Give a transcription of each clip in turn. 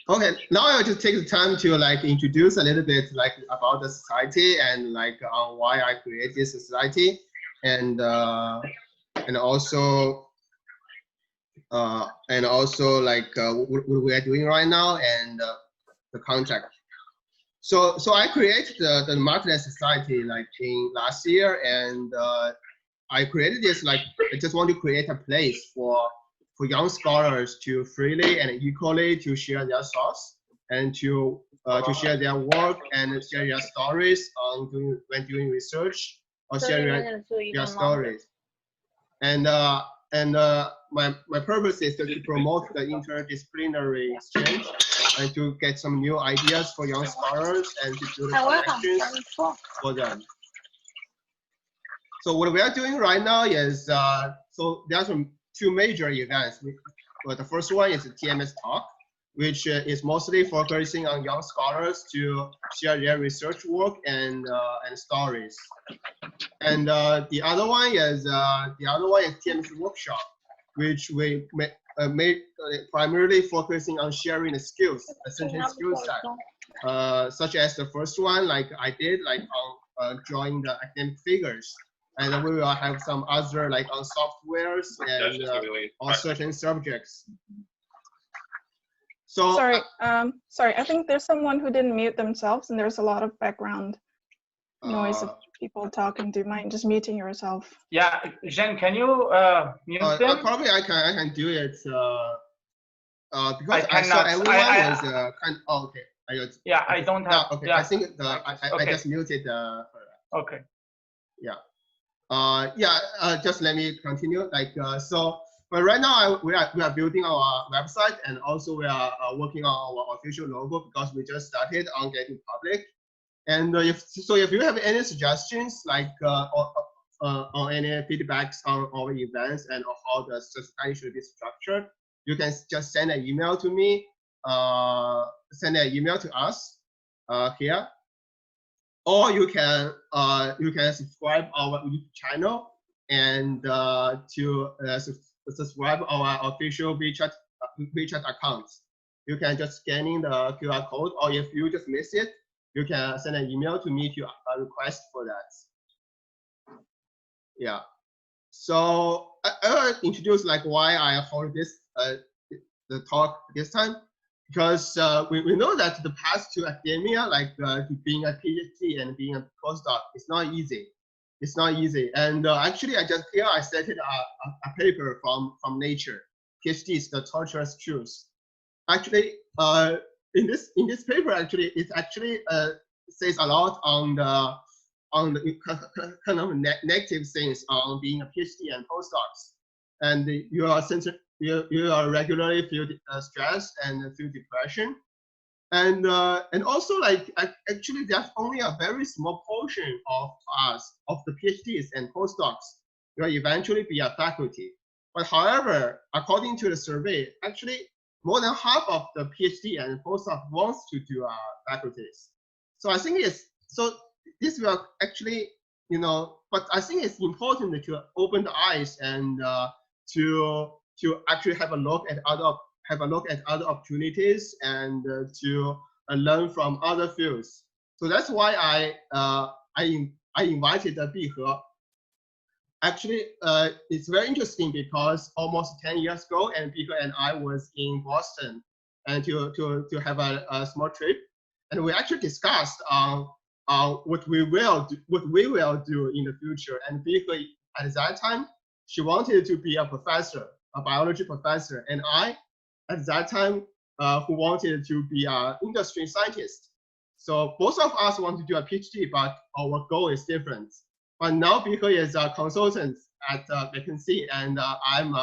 Okay, now I'll just take the time to like introduce a little bit like about the society and like why I created this society, and also like what we are doing right now, and the contract. So I created the Marketing Society like in last year, and I created this like I just want to create a place for young scholars to freely and equally to share their thoughts and to share their work and share their stories on when doing research or share their stories. And my purpose is to promote the interdisciplinary exchange and to get some new ideas for young scholars and to build connections for them. So what we are doing right now is so there are two major events. Well, the first one is the TMS talk, which is mostly focusing on young scholars to share their research work and stories. And the other one is TMS workshop, which we made primarily focusing on sharing the skills, essential skill set, such as the first one, like I did, like on drawing the academic figures. And then we will have some other like on softwares and on certain subjects. So sorry, I think there's someone who didn't mute themselves, and there's a lot of background noise of people talking. Do you mind just muting yourself? Yeah, Jen, can you mute them? Probably I can do it because I saw everyone was kind. Oh, okay. Yeah, I don't have. No, okay, yeah. I think I just muted. Okay. Yeah. Just let me continue. Like but right now we are building our website, and also we are working on our official logo because we just started on getting public. And if you have any suggestions, like or any feedbacks on our events and how the society should be structured, you can just send an email to me. Send an email to us here. Or you can subscribe our YouTube channel and to subscribe our official WeChat accounts. You can just scan in the QR code, or if you just miss it, you can send an email to me to request for that. Yeah. So I introduce like why I hold this the talk this time. Because we know that the path to academia, like to being a PhD and being a postdoc, it's not easy. It's not easy. And actually, I cited a paper from Nature, PhDs, the torturous truth. Actually, in this paper, actually, it actually says a lot on the kind of negative things on being a PhD and postdocs, and you are regularly feel stress and feel depression, and also like actually there's only a very small portion of us, of the PhDs and postdocs, will eventually be a faculty. But however, according to the survey, actually more than half of the PhD and postdoc wants to do faculties. So I think this will actually, but I think it's important to open the eyes and to actually have a look at other opportunities and to learn from other fields. So that's why I invited Bihe. Actually, it's very interesting because almost 10 years ago, and Bihe and I was in Boston and to have a small trip, and we actually discussed what we will do in the future. And Bihe at that time, she wanted to be a professor, a biology professor, and I, at that time, who wanted to be an industry scientist. So both of us want to do a PhD, but our goal is different. But now Bihe is a consultant at McKinsey, and I'm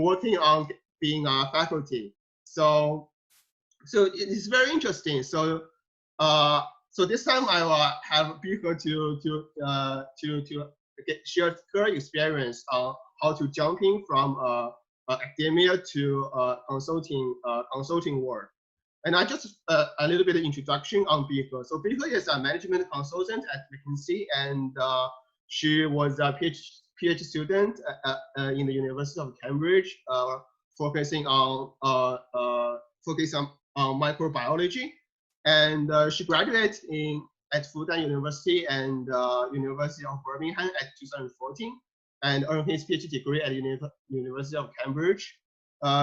working on being a faculty. So it's very interesting. So this time I will have Bihe to share her experience on how to jumping from academia to consulting work. And I just a little bit of introduction on Bihe. So Bihe is a management consultant at McKinsey, and she was a PhD student in the University of Cambridge, focusing on on microbiology, and she graduated at Fudan University and University of Birmingham at 2014, and earned his PhD degree at University of Cambridge.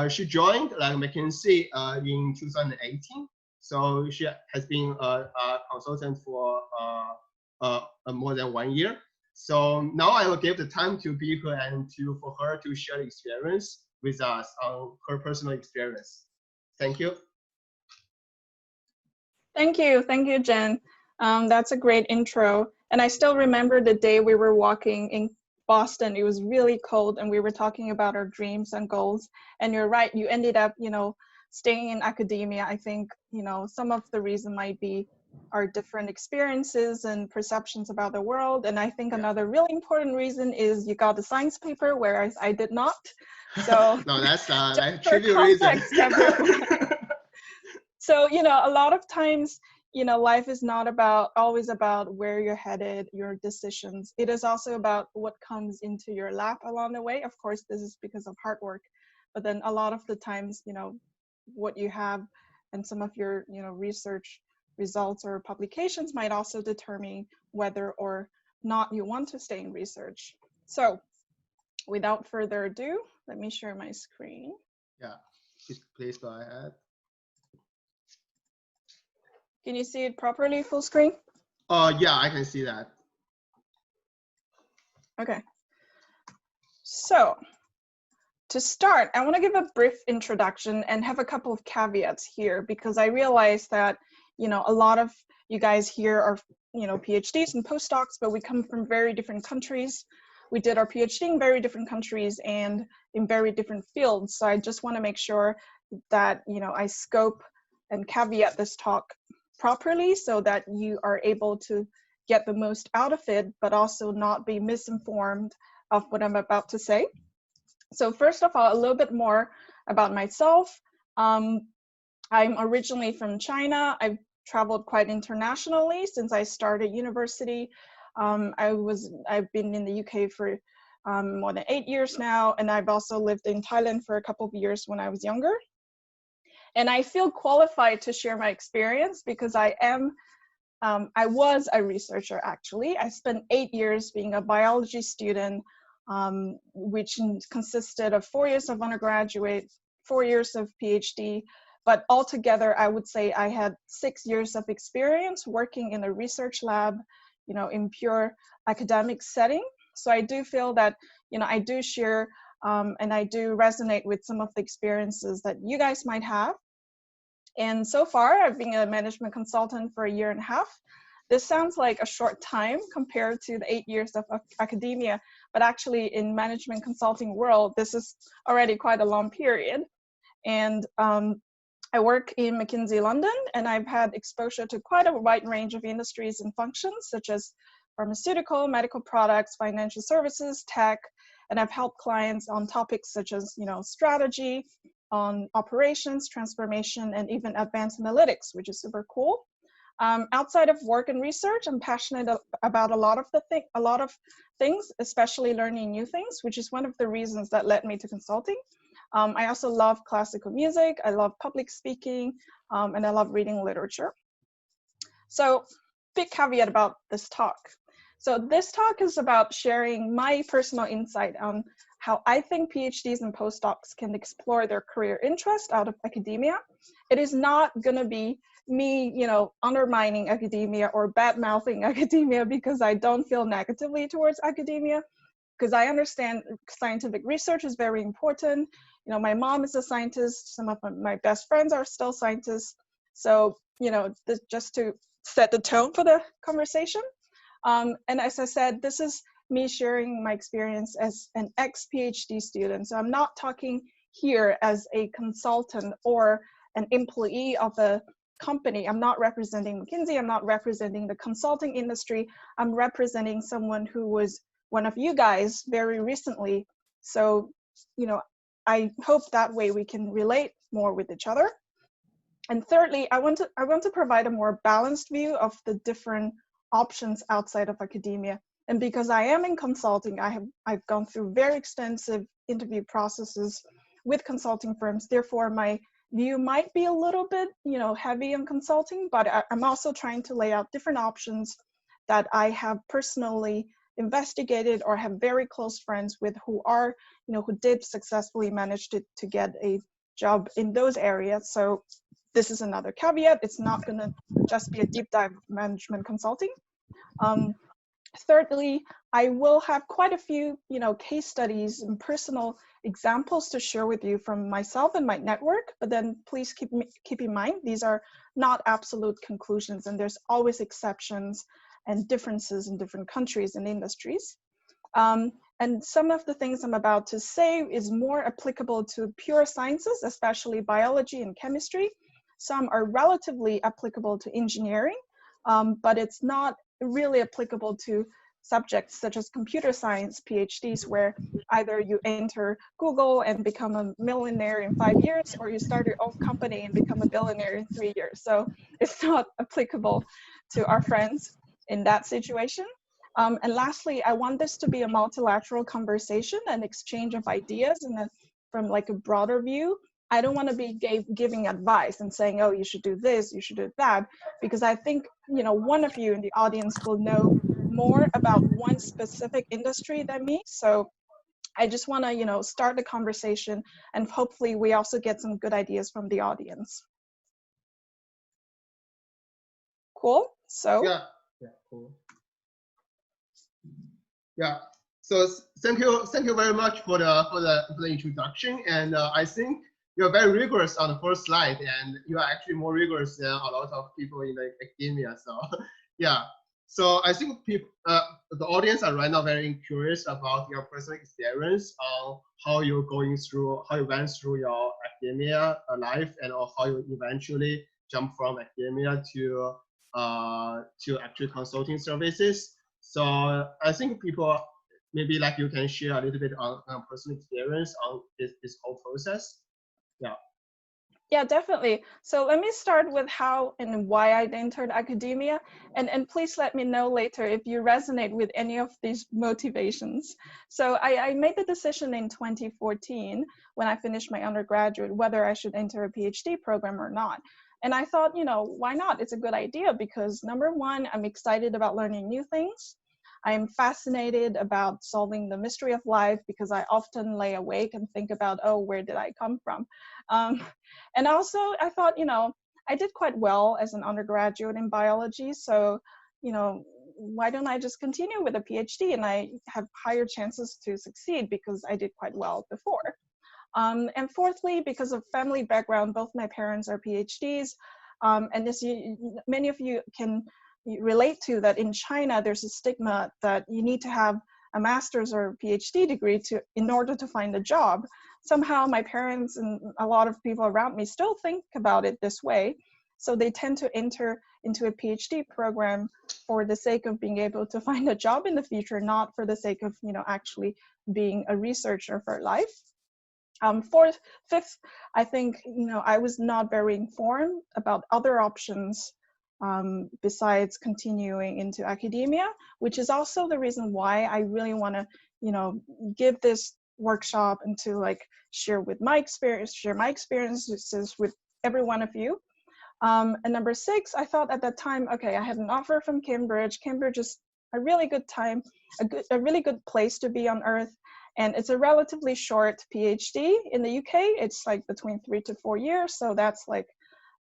She joined like McKinsey in 2018, so she has been a consultant for more than 1 year. So now I will give the time to Biko and for her to share experience with us on her personal experience. Thank you. Thank you, Jen. That's a great intro. And I still remember the day we were walking in Boston. It was really cold, and we were talking about our dreams and goals. And you're right, you ended up, staying in academia. I think, some of the reason might be our different experiences and perceptions about the world. And I think another really important reason is you got the science paper, whereas I did not. So no, that's like for trivial context, reason. everyone. So, a lot of times, life is not always about where you're headed, your decisions. It is also about what comes into your lap along the way. Of course, this is because of hard work, but then a lot of the times, what you have and some of your, research results or publications might also determine whether or not you want to stay in research. So without further ado, let me share my screen. Yeah, please go ahead. Can you see it properly, full screen? Yeah, I can see that. Okay. So to start, I want to give a brief introduction and have a couple of caveats here, because I realize that, a lot of you guys here are, PhDs and postdocs, but we come from very different countries. We did our PhD in very different countries and in very different fields. So I just want to make sure that, I scope and caveat this talk properly so that you are able to get the most out of it, but also not be misinformed of what I'm about to say. So first of all, a little bit more about myself. I'm originally from China. I've traveled quite internationally since I started university. I've been in the UK for more than 8 years now, and I've also lived in Thailand for a couple of years when I was younger. And I feel qualified to share my experience because I was a researcher, actually. I spent 8 years being a biology student, which consisted of 4 years of undergraduate, 4 years of PhD. But altogether, I would say I had 6 years of experience working in a research lab, in pure academic setting. So I do feel that, I do share and I do resonate with some of the experiences that you guys might have. And so far, I've been a management consultant for 1.5 years. This sounds like a short time compared to the 8 years of academia, but actually in management consulting world, this is already quite a long period. And I work in McKinsey London, and I've had exposure to quite a wide range of industries and functions, such as pharmaceutical, medical products, financial services, tech, and I've helped clients on topics such as, strategy, on operations, transformation, and even advanced analytics, which is super cool. Outside of work and research, I'm passionate about a lot of things, especially learning new things, which is one of the reasons that led me to consulting. I also love classical music, I love public speaking, and I love reading literature. So, big caveat about this talk. So this talk is about sharing my personal insight on how I think PhDs and postdocs can explore their career interest out of academia. It is not going to be me, undermining academia or bad-mouthing academia because I don't feel negatively towards academia, because I understand scientific research is very important. My mom is a scientist. Some of my best friends are still scientists. So, just to set the tone for the conversation. And as I said, this is me sharing my experience as an ex-PhD student. So I'm not talking here as a consultant or an employee of a company. I'm not representing McKinsey. I'm not representing the consulting industry. I'm representing someone who was one of you guys very recently. So, I hope that way we can relate more with each other. And thirdly, I want to provide a more balanced view of the different options outside of academia. And because I am in consulting, I've gone through very extensive interview processes with consulting firms. Therefore, my view might be a little bit, heavy on consulting, but I'm also trying to lay out different options that I have personally investigated or have very close friends with who are, who did successfully manage to get a job in those areas. So this is another caveat. It's not going to just be a deep dive management consulting. Thirdly, I will have quite a few, case studies and personal examples to share with you from myself and my network, but then please keep in mind, these are not absolute conclusions, and there's always exceptions and differences in different countries and industries. And some of the things I'm about to say is more applicable to pure sciences, especially biology and chemistry. Some are relatively applicable to engineering, but it's not really applicable to subjects such as computer science PhDs, where either you enter Google and become a millionaire in 5 years, or you start your own company and become a billionaire in 3 years. So it's not applicable to our friends in that situation. And lastly, I want this to be a multilateral conversation and exchange of ideas, and then from like a broader view. I don't want to be giving advice and saying, oh, you should do this, you should do that, because I think, one of you in the audience will know more about one specific industry than me. So I just want to, start the conversation, and hopefully we also get some good ideas from the audience. Cool. So yeah, cool. Yeah. So thank you very much for the introduction, and I think you're very rigorous on the first slide, and you are actually more rigorous than a lot of people in the academia. So yeah. So I think people, the audience are right now very curious about your personal experience on how you went through your academia life, and how you eventually jump from academia to actual consulting services. So I think people, maybe like you can share a little bit on personal experience on this whole process. Yeah. Yeah, definitely. So let me start with how and why I entered academia, and please let me know later if you resonate with any of these motivations. So I made the decision in 2014 when I finished my undergraduate whether I should enter a PhD program or not. And I thought, why not? It's a good idea because number one, I'm excited about learning new things. I'm fascinated about solving the mystery of life because I often lay awake and think about, oh, where did I come from? And also I thought, I did quite well as an undergraduate in biology. So, why don't I just continue with a PhD and I have higher chances to succeed because I did quite well before. And fourthly, because of family background, both my parents are PhDs. And as many of you can relate to, that in China, there's a stigma that you need to have a master's or PhD degree in order to find a job. Somehow my parents and a lot of people around me still think about it this way. So they tend to enter into a PhD program for the sake of being able to find a job in the future, not for the sake of, actually being a researcher for life. Fifth, I think, I was not very informed about other options besides continuing into academia, which is also the reason why I really want to, give this workshop and to share my experiences with every one of you. And number six, I thought at that time, okay, I had an offer from Cambridge. Cambridge is a really good time, a really good place to be on Earth. And it's a relatively short PhD. In the UK, it's between 3 to 4 years. So that's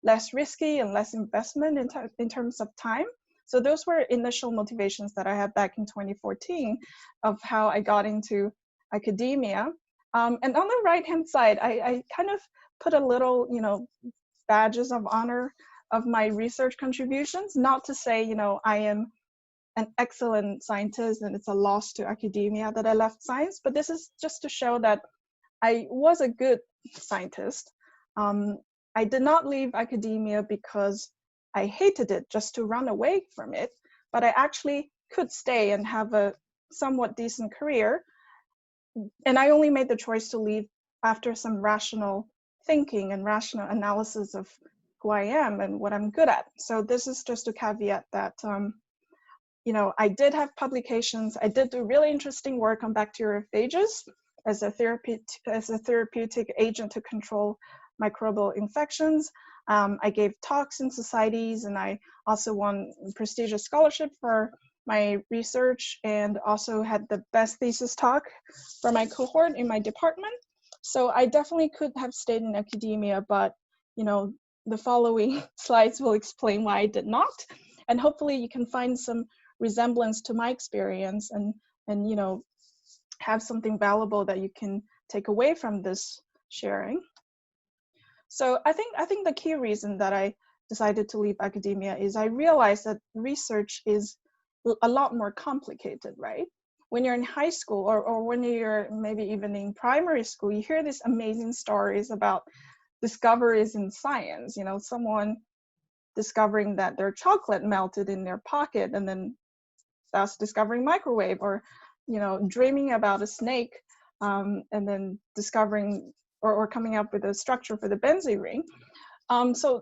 less risky and less investment in terms of time. So those were initial motivations that I had back in 2014 of how I got into academia. And on the right-hand side, I kind of put a little, badges of honor of my research contributions, not to say, I am an excellent scientist and it's a loss to academia that I left science, but this is just to show that I was a good scientist. I did not leave academia because I hated it just to run away from it, but I actually could stay and have a somewhat decent career. And I only made the choice to leave after some rational thinking and rational analysis of who I am and what I'm good at. So this is just a caveat that, I did have publications. I did do really interesting work on bacteriophages as a therapeutic agent to control microbial infections. I gave talks in societies, and I also won prestigious scholarship for my research, and also had the best thesis talk for my cohort in my department. So I definitely could have stayed in academia, but the following slides will explain why I did not. And hopefully you can find some resemblance to my experience and have something valuable that you can take away from this sharing. So I think the key reason that I decided to leave academia is I realized that research is a lot more complicated, right? When you're in high school or when you're maybe even in primary school, you hear these amazing stories about discoveries in science, someone discovering that their chocolate melted in their pocket and then thus discovering microwave, or dreaming about a snake and then discovering or coming up with a structure for the benzene ring. So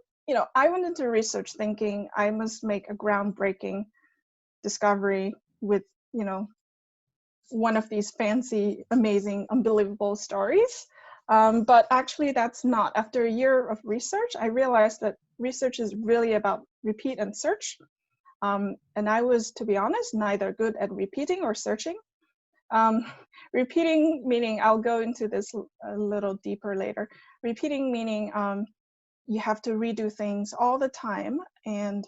I went into research thinking I must make a groundbreaking discovery with one of these fancy, amazing, unbelievable stories. But actually that's not. After a year of research, I realized that research is really about repeat and search. And I was, to be honest, neither good at repeating or searching. Repeating meaning, I'll go into this a little deeper later. Repeating meaning you have to redo things all the time, and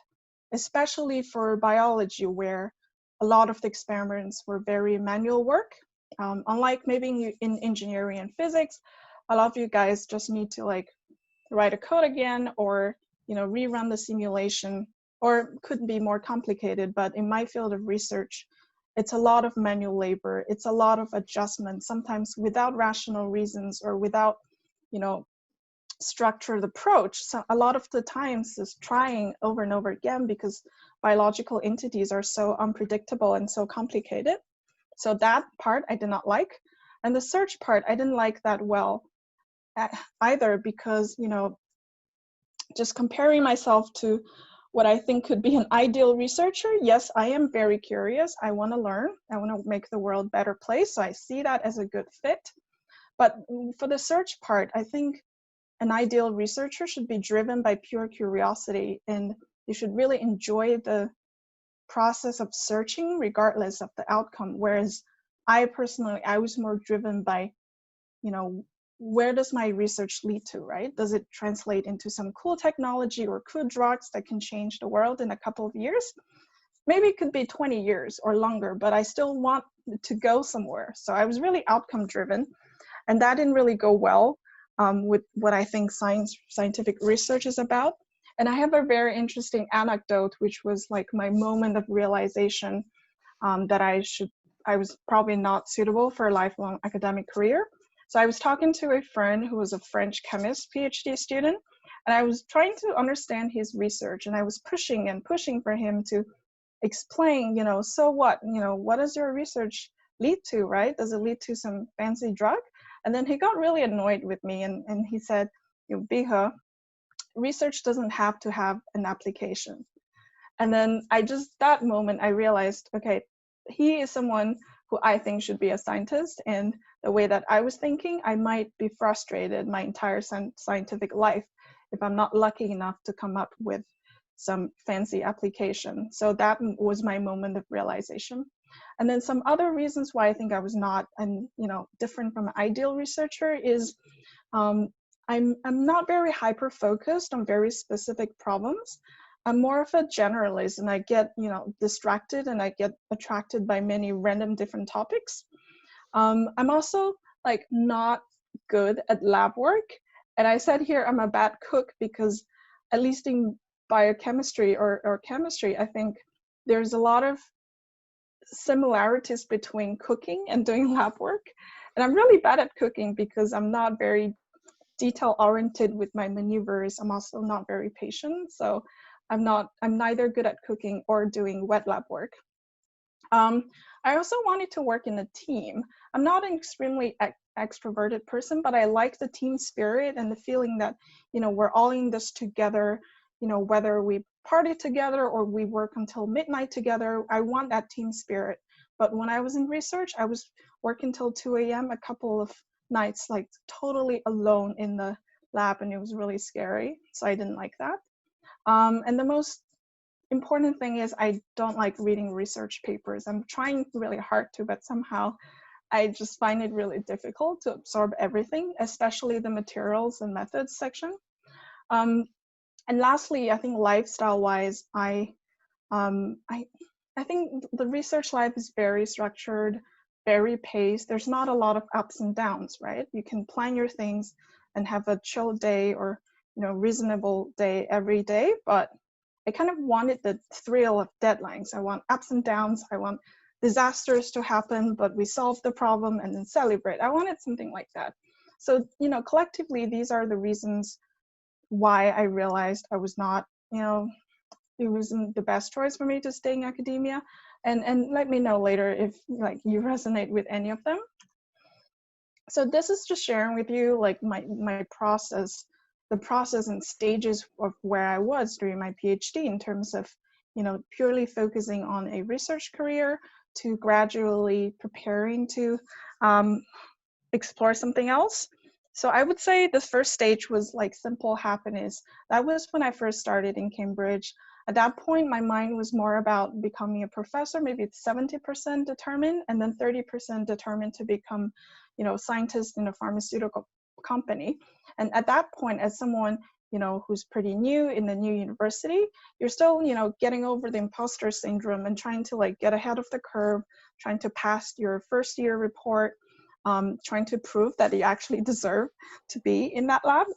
especially for biology, where a lot of the experiments were very manual work. Unlike maybe in engineering and physics, a lot of you guys just need to write a code again, or rerun the simulation, or could be more complicated. But in my field of research, it's a lot of manual labor. It's a lot of adjustments, sometimes without rational reasons or without structured approach. So a lot of the times is trying over and over again, because biological entities are so unpredictable and so complicated. So that part I did not like. And the search part I didn't like that well either, because just comparing myself to what I think could be an ideal researcher, yes, I am very curious. I want to learn. I want to make the world a better place. So I see that as a good fit. But for the search part, I think an ideal researcher should be driven by pure curiosity, and you should really enjoy the process of searching regardless of the outcome. Whereas I was more driven by, where does my research lead to, right? Does it translate into some cool technology or cool drugs that can change the world in a couple of years? Maybe it could be 20 years or longer, but I still want to go somewhere. So I was really outcome driven, and that didn't really go well with what I think scientific research is about. And I have a very interesting anecdote, which was my moment of realization that I was probably not suitable for a lifelong academic career. So I was talking to a friend who was a French chemist PhD student, and I was trying to understand his research, and I was pushing and pushing for him to explain, so what, what does your research lead to, right? Does it lead to some fancy drug? And then he got really annoyed with me, and he said, Bihe, research doesn't have to have an application. And then that moment I realized, okay, he is someone who I think should be a scientist, and the way that I was thinking, I might be frustrated my entire scientific life if I'm not lucky enough to come up with some fancy application. So that was my moment of realization. And then some other reasons why I think I was not different from an ideal researcher is I'm not very hyper focused on very specific problems. I'm more of a generalist, and I get distracted, and I get attracted by many random different topics. I'm also not good at lab work, and I said here I'm a bad cook because at least in biochemistry or chemistry, I think there's a lot of similarities between cooking and doing lab work. And I'm really bad at cooking because I'm not very detail oriented with my maneuvers. I'm also not very patient. So I'm neither good at cooking or doing wet lab work. I also wanted to work in a team. I'm not an extremely extroverted person, but I like the team spirit and the feeling that, we're all in this together, whether we party together or we work until midnight together. I want that team spirit. But when I was in research, I was working till 2 a.m. a couple of nights, totally alone in the lab, and it was really scary, so I didn't like that. And the most important thing is I don't like reading research papers. I'm trying really hard to, but somehow I just find it really difficult to absorb everything, especially the materials and methods section. And lastly, I think lifestyle-wise, I think the research life is very structured, very paced. There's not a lot of ups and downs, right? You can plan your things and have a chill day or reasonable day every day, but I kind of wanted the thrill of deadlines. I want ups and downs. I want disasters to happen, but we solve the problem and then celebrate. I wanted something like that. So, collectively, these are the reasons why I realized I was not, it wasn't the best choice for me to stay in academia. And let me know later if you resonate with any of them. So this is just sharing with you my process, the process and stages of where I was during my PhD in terms of, purely focusing on a research career to gradually preparing to explore something else. So I would say the first stage was simple happiness. That was when I first started in Cambridge. At that point, my mind was more about becoming a professor. Maybe it's 70% determined, and then 30% determined to become, scientist in a pharmaceutical company. And at that point, as someone, who's pretty new in the new university, you're still, getting over the imposter syndrome and trying to get ahead of the curve, trying to pass your first year report, trying to prove that you actually deserve to be in that lab.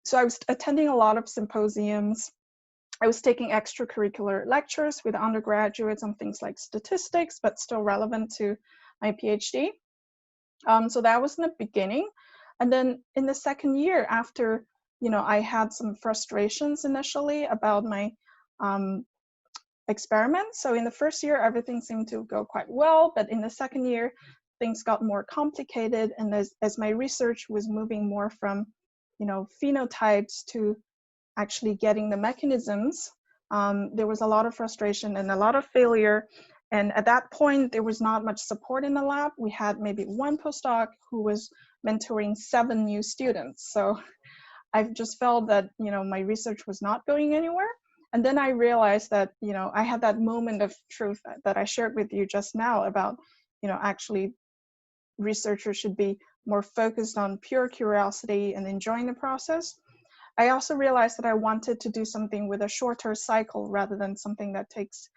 So I was attending a lot of symposiums. I was taking extracurricular lectures with undergraduates on things like statistics, but still relevant to my PhD. So that was in the beginning. And then in the second year, after, I had some frustrations initially about my experiments. So in the first year, everything seemed to go quite well, but in the second year, things got more complicated. And as my research was moving more from, phenotypes to actually getting the mechanisms, there was a lot of frustration and a lot of failure. And at that point, there was not much support in the lab. We had maybe one postdoc who was mentoring 7 new students. So I just felt that, my research was not going anywhere. And then I realized that, I had that moment of truth that I shared with you just now about, actually researchers should be more focused on pure curiosity and enjoying the process. I also realized that I wanted to do something with a shorter cycle rather than something that takes,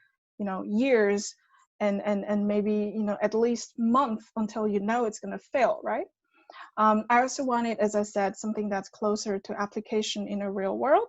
years and maybe, at least months until it's going to fail, right? I also wanted, as I said, something that's closer to application in a real world.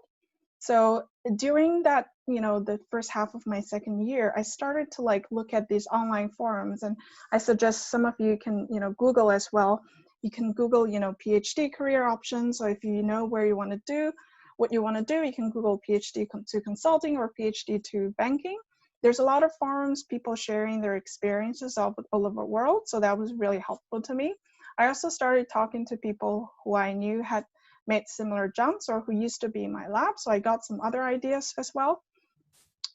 So during that, the first half of my second year, I started to look at these online forums, and I suggest some of you can, Google as well. You can Google, PhD career options. So if you know where you want to do, what you want to do, you can Google PhD to consulting or PhD to banking. There's a lot of forums, people sharing their experiences all over the world. So that was really helpful to me. I also started talking to people who I knew had made similar jumps or who used to be in my lab. So I got some other ideas as well.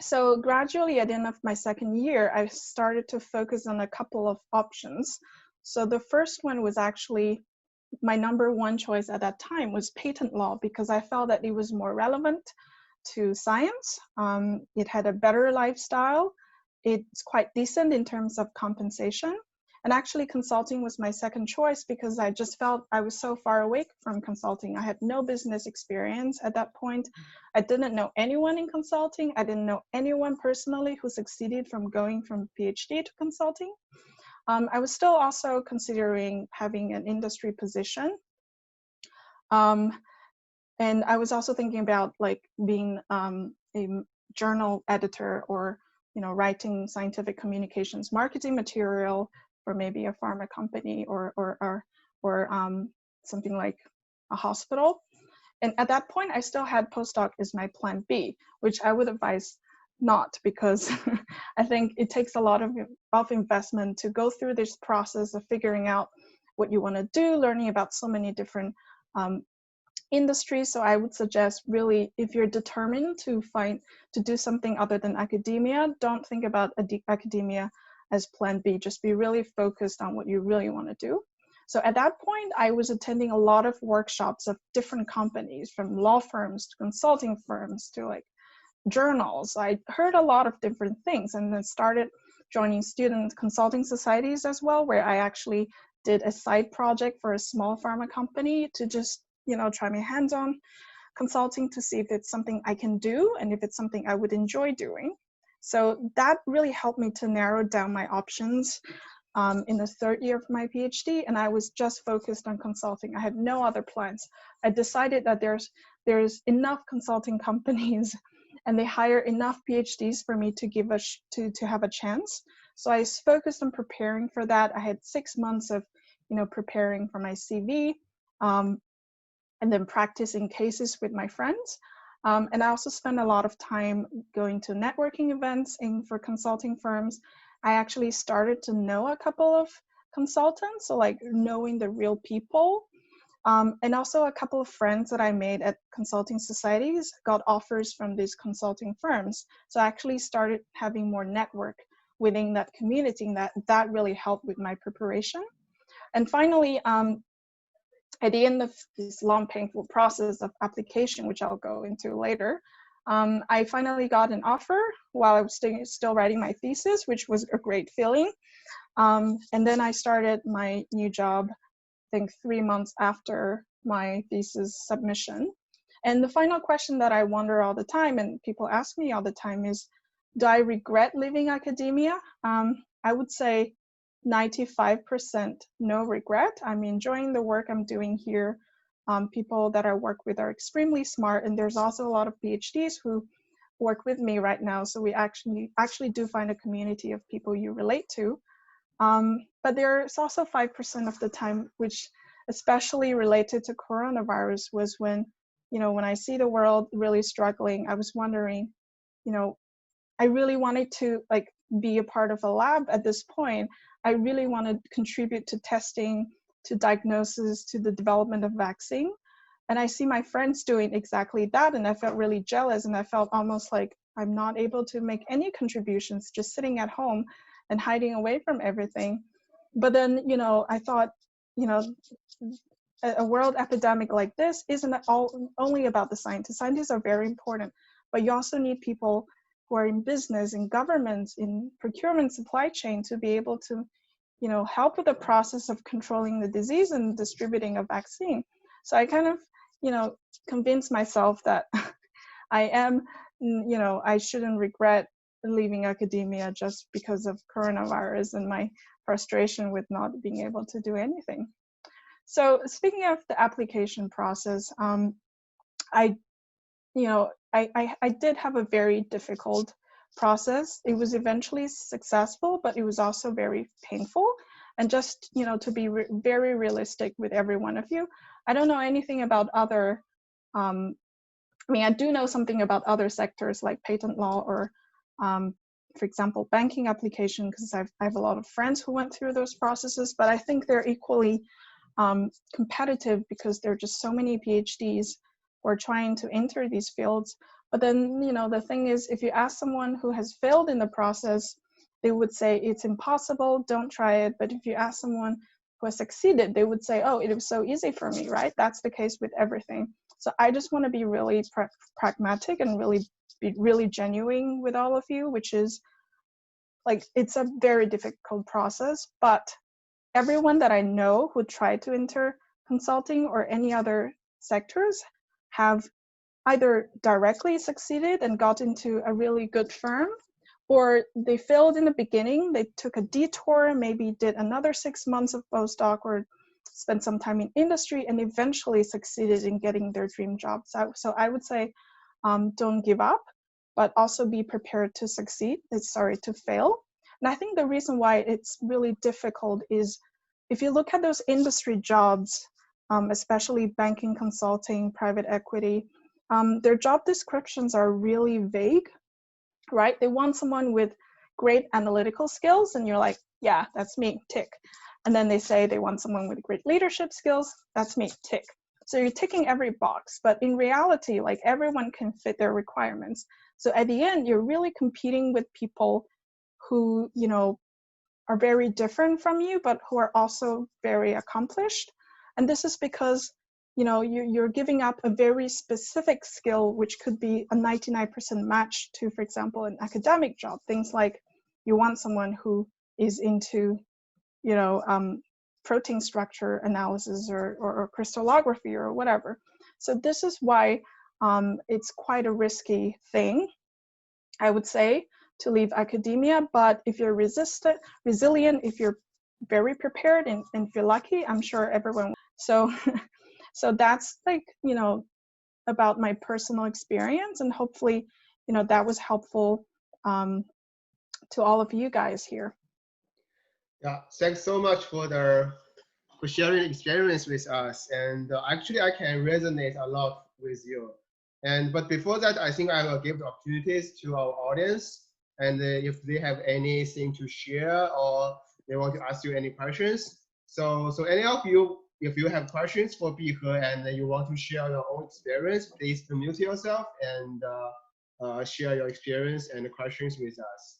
So gradually at the end of my second year, I started to focus on a couple of options. So the first one was actually my number one choice at that time was patent law, because I felt that it was more relevant to science. It had a better lifestyle. It's quite decent in terms of compensation. And actually consulting was my second choice because I just felt I was so far away from consulting. I had no business experience at that point. I didn't know anyone in consulting. I didn't know anyone personally who succeeded from going from PhD to consulting. I was still also considering having an industry position. And I was also thinking about being a journal editor or writing scientific communications marketing material for maybe a pharma company or something like a hospital. And at that point, I still had postdoc as my plan B, which I would advise not, because I think it takes a lot of investment to go through this process of figuring out what you want to do, learning about so many different industries. So I would suggest really, if you're determined to do something other than academia, don't think about academia as plan B. Just be really focused on what you really want to do. So at that point, I was attending a lot of workshops of different companies, from law firms to consulting firms to like journals. I heard a lot of different things, and then started joining student consulting societies as well, where I actually did a side project for a small pharma company to just, try my hands on consulting to see if it's something I can do and if it's something I would enjoy doing. So that really helped me to narrow down my options in the third year of my PhD, and I was just focused on consulting. I had no other plans. I decided that there's enough consulting companies and they hire enough PhDs for me to give to have a chance. So I focused on preparing for that. I had 6 months of preparing for my CV, and then practicing cases with my friends. And I also spent a lot of time going to networking events for consulting firms. I actually started to know a couple of consultants, so like knowing the real people. And also a couple of friends that I made at consulting societies got offers from these consulting firms. So I actually started having more network within that community, and that really helped with my preparation. And finally, at the end of this long, painful process of application, which I'll go into later, I finally got an offer while I was still writing my thesis, which was a great feeling. And then I started my new job, I think 3 months after my thesis submission. And the final question that I wonder all the time, and people ask me all the time, is, do I regret leaving academia? I would say 95% no regret. I'm enjoying the work I'm doing here. People that I work with are extremely smart, and there's also a lot of PhDs who work with me right now. So we actually do find a community of people you relate to. But there's also 5% of the time, which especially related to coronavirus, was when, when I see the world really struggling, I was wondering, I really wanted to like be a part of a lab at this point. I really want to contribute to testing, to diagnosis, to the development of vaccine. And I see my friends doing exactly that, and I felt really jealous, and I felt almost like I'm not able to make any contributions, just sitting at home and hiding away from everything. But then, I thought, a world epidemic like this isn't only about the scientists. Scientists are very important, but you also need people who are in business, in governments, in procurement, supply chain, to be able to, help with the process of controlling the disease and distributing a vaccine. So I kind of, convinced myself that I am, I shouldn't regret leaving academia just because of coronavirus and my frustration with not being able to do anything. So speaking of the application process, I did have a very difficult process. It was eventually successful, but it was also very painful. And just, to be very realistic with every one of you, I don't know anything about other, I do know something about other sectors like patent law or, for example, banking application, because I have a lot of friends who went through those processes, but I think they're equally competitive because there are just so many PhDs who are trying to enter these fields. But then, the thing is, if you ask someone who has failed in the process, they would say it's impossible, don't try it. But if you ask someone who has succeeded, they would say, oh, it was so easy for me, right? That's the case with everything. So I just want to be really pragmatic and be really genuine with all of you, which is like, it's a very difficult process, but everyone that I know who tried to enter consulting or any other sectors have either directly succeeded and got into a really good firm, or they failed in the beginning, they took a detour, maybe did another 6 months of postdoc or spent some time in industry and eventually succeeded in getting their dream job. So I would say, don't give up, but also be prepared to succeed, to fail. And I think the reason why it's really difficult is if you look at those industry jobs, especially banking, consulting, private equity, their job descriptions are really vague, right? They want someone with great analytical skills, and you're like, yeah, that's me, tick. And then they say they want someone with great leadership skills, that's me, tick. So you're ticking every box, but in reality, like, everyone can fit their requirements. So at the end, you're really competing with people who, are very different from you, but who are also very accomplished. And this is because, you know, you're giving up a very specific skill, which could be a 99% match to, for example, an academic job. Things like you want someone who is into, you know, protein structure analysis or crystallography or whatever. So this is why it's quite a risky thing, I would say, to leave academia. But if you're resilient, if you're very prepared, and if you're lucky, I'm sure everyone. So, so that's like, you know, about my personal experience, and hopefully, you know, that was helpful to all of you guys here. Yeah, thanks so much for sharing experience with us. And actually, I can resonate a lot with you. And but before that, I think I will give the opportunities to our audience. And if they have anything to share or they want to ask you any questions. So any of you, if you have questions for Bihe and you want to share your own experience, please unmute yourself and share your experience and questions with us.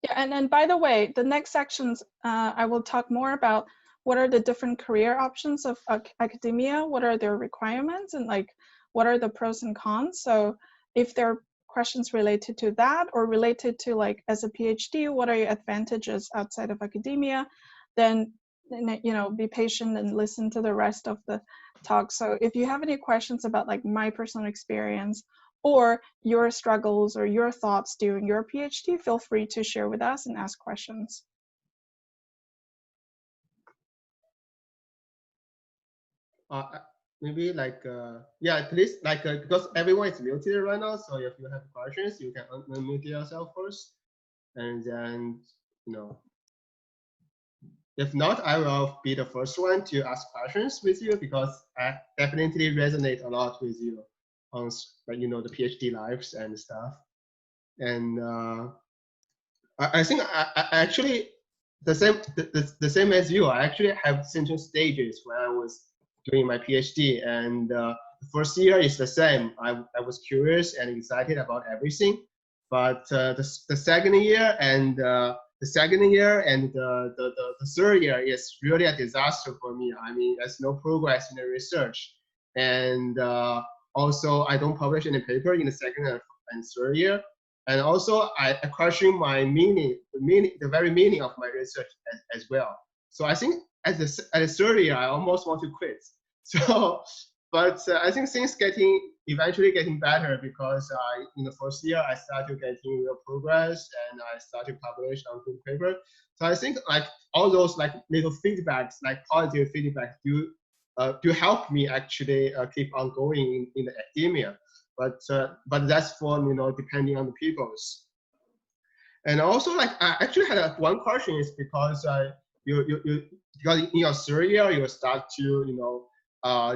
Yeah, and by the way, the next sections, I will talk more about what are the different career options of academia, what are their requirements, and like what are the pros and cons. So if there are questions related to that or related to like as a PhD, what are your advantages outside of academia, then you know, be patient and listen to the rest of the talk. So if you have any questions about like my personal experience or your struggles or your thoughts during your PhD, feel free to share with us and ask questions. Maybe like, yeah, please, like, because everyone is muted right now, so if you have questions, you can unmute yourself first, and then, you know, if not, I will be the first one to ask questions with you, because I definitely resonate a lot with you on, you know, the PhD lives and stuff. And I think I actually, the same as you, I actually have certain stages when I was doing my PhD, and the first year is the same. I was curious and excited about everything, but the second year and the third year is really a disaster for me. I mean, there's no progress in the research, and also I don't publish any paper in the second and third year. And also, I question my the very meaning of my research as well. So I think at the third year, I almost want to quit. So, but I think things eventually getting better, because in the first year, I started getting real progress and I started publish on good paper. So I think like all those like little feedbacks, like positive feedback, do help me actually keep on going in the academia. But that's for, you know, depending on the people's. And also, like, I actually had one question, is because because in your third year you start to, you know,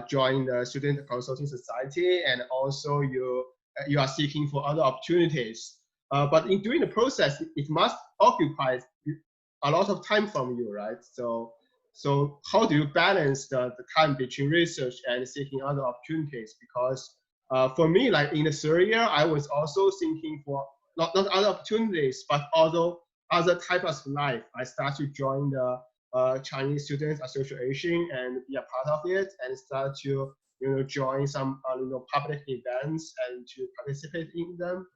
join the student consulting society, and also you are seeking for other opportunities. But in during the process, it must occupy a lot of time from you, right? So how do you balance the time between research and seeking other opportunities? Because for me, like in the third year, I was also thinking for not other opportunities, but also other types of life. I started to join the Chinese Students Association and be a part of it, and start to, you know, join some you know, public events and to participate in them.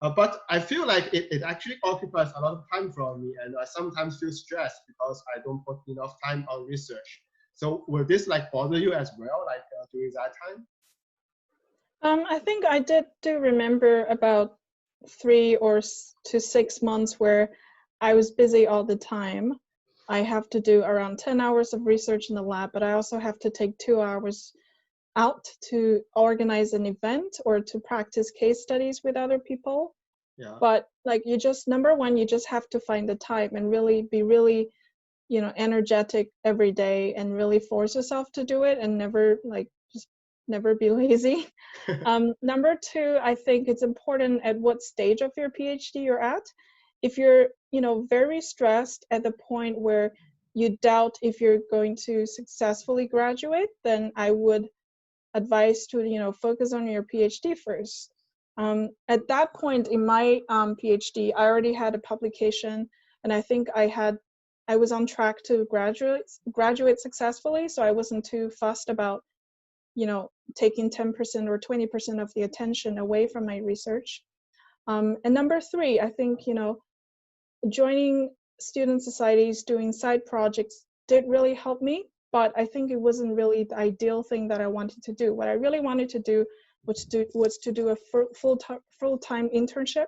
But I feel like it actually occupies a lot of time from me, and I sometimes feel stressed because I don't put enough time on research. So will this like bother you as well, like during that time? I think I do remember about 3 to 6 months where I was busy all the time. I have to do around 10 hours of research in the lab, but I also have to take 2 hours out to organize an event or to practice case studies with other people. Yeah. But like, you just, number one, you just have to find the time and really be really, you know, energetic every day and really force yourself to do it, and never like never be lazy. Number two, I think it's important at what stage of your PhD you're at. If you're, you know, very stressed at the point where you doubt if you're going to successfully graduate, then I would advise to, you know, focus on your PhD first. At that point in my PhD, I already had a publication and I think I was on track to graduate successfully, so I wasn't too fussed about, you know, taking 10% or 20% of the attention away from my research. And number 3, I think, you know, joining student societies, doing side projects did really help me, but I think it wasn't really the ideal thing that I wanted to do. What I really wanted to do was to do a full-time internship,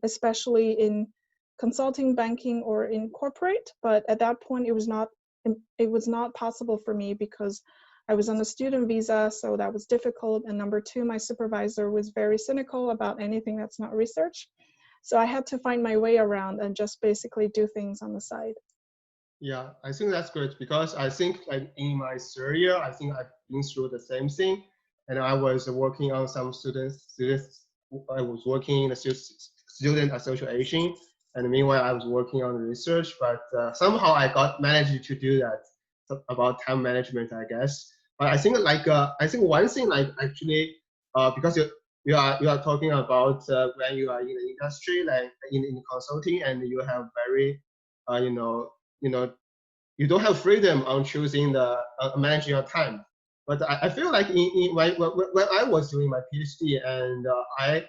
especially in consulting, banking, or in corporate. But at that point, it was not possible for me because I was on a student visa, so that was difficult. And number 2, my supervisor was very cynical about anything that's not research. So I had to find my way around and just basically do things on the side. Yeah, I think that's great because I think like in my third year, I think I've been through the same thing, and I was working on some students. I was working in the student association, and meanwhile I was working on research. But somehow I managed to do that about time management, I guess. But I think like I think one thing like actually because you are talking about when you are in the industry, like in consulting, and you have very you don't have freedom on choosing the managing your time. But I feel like when I was doing my PhD, and I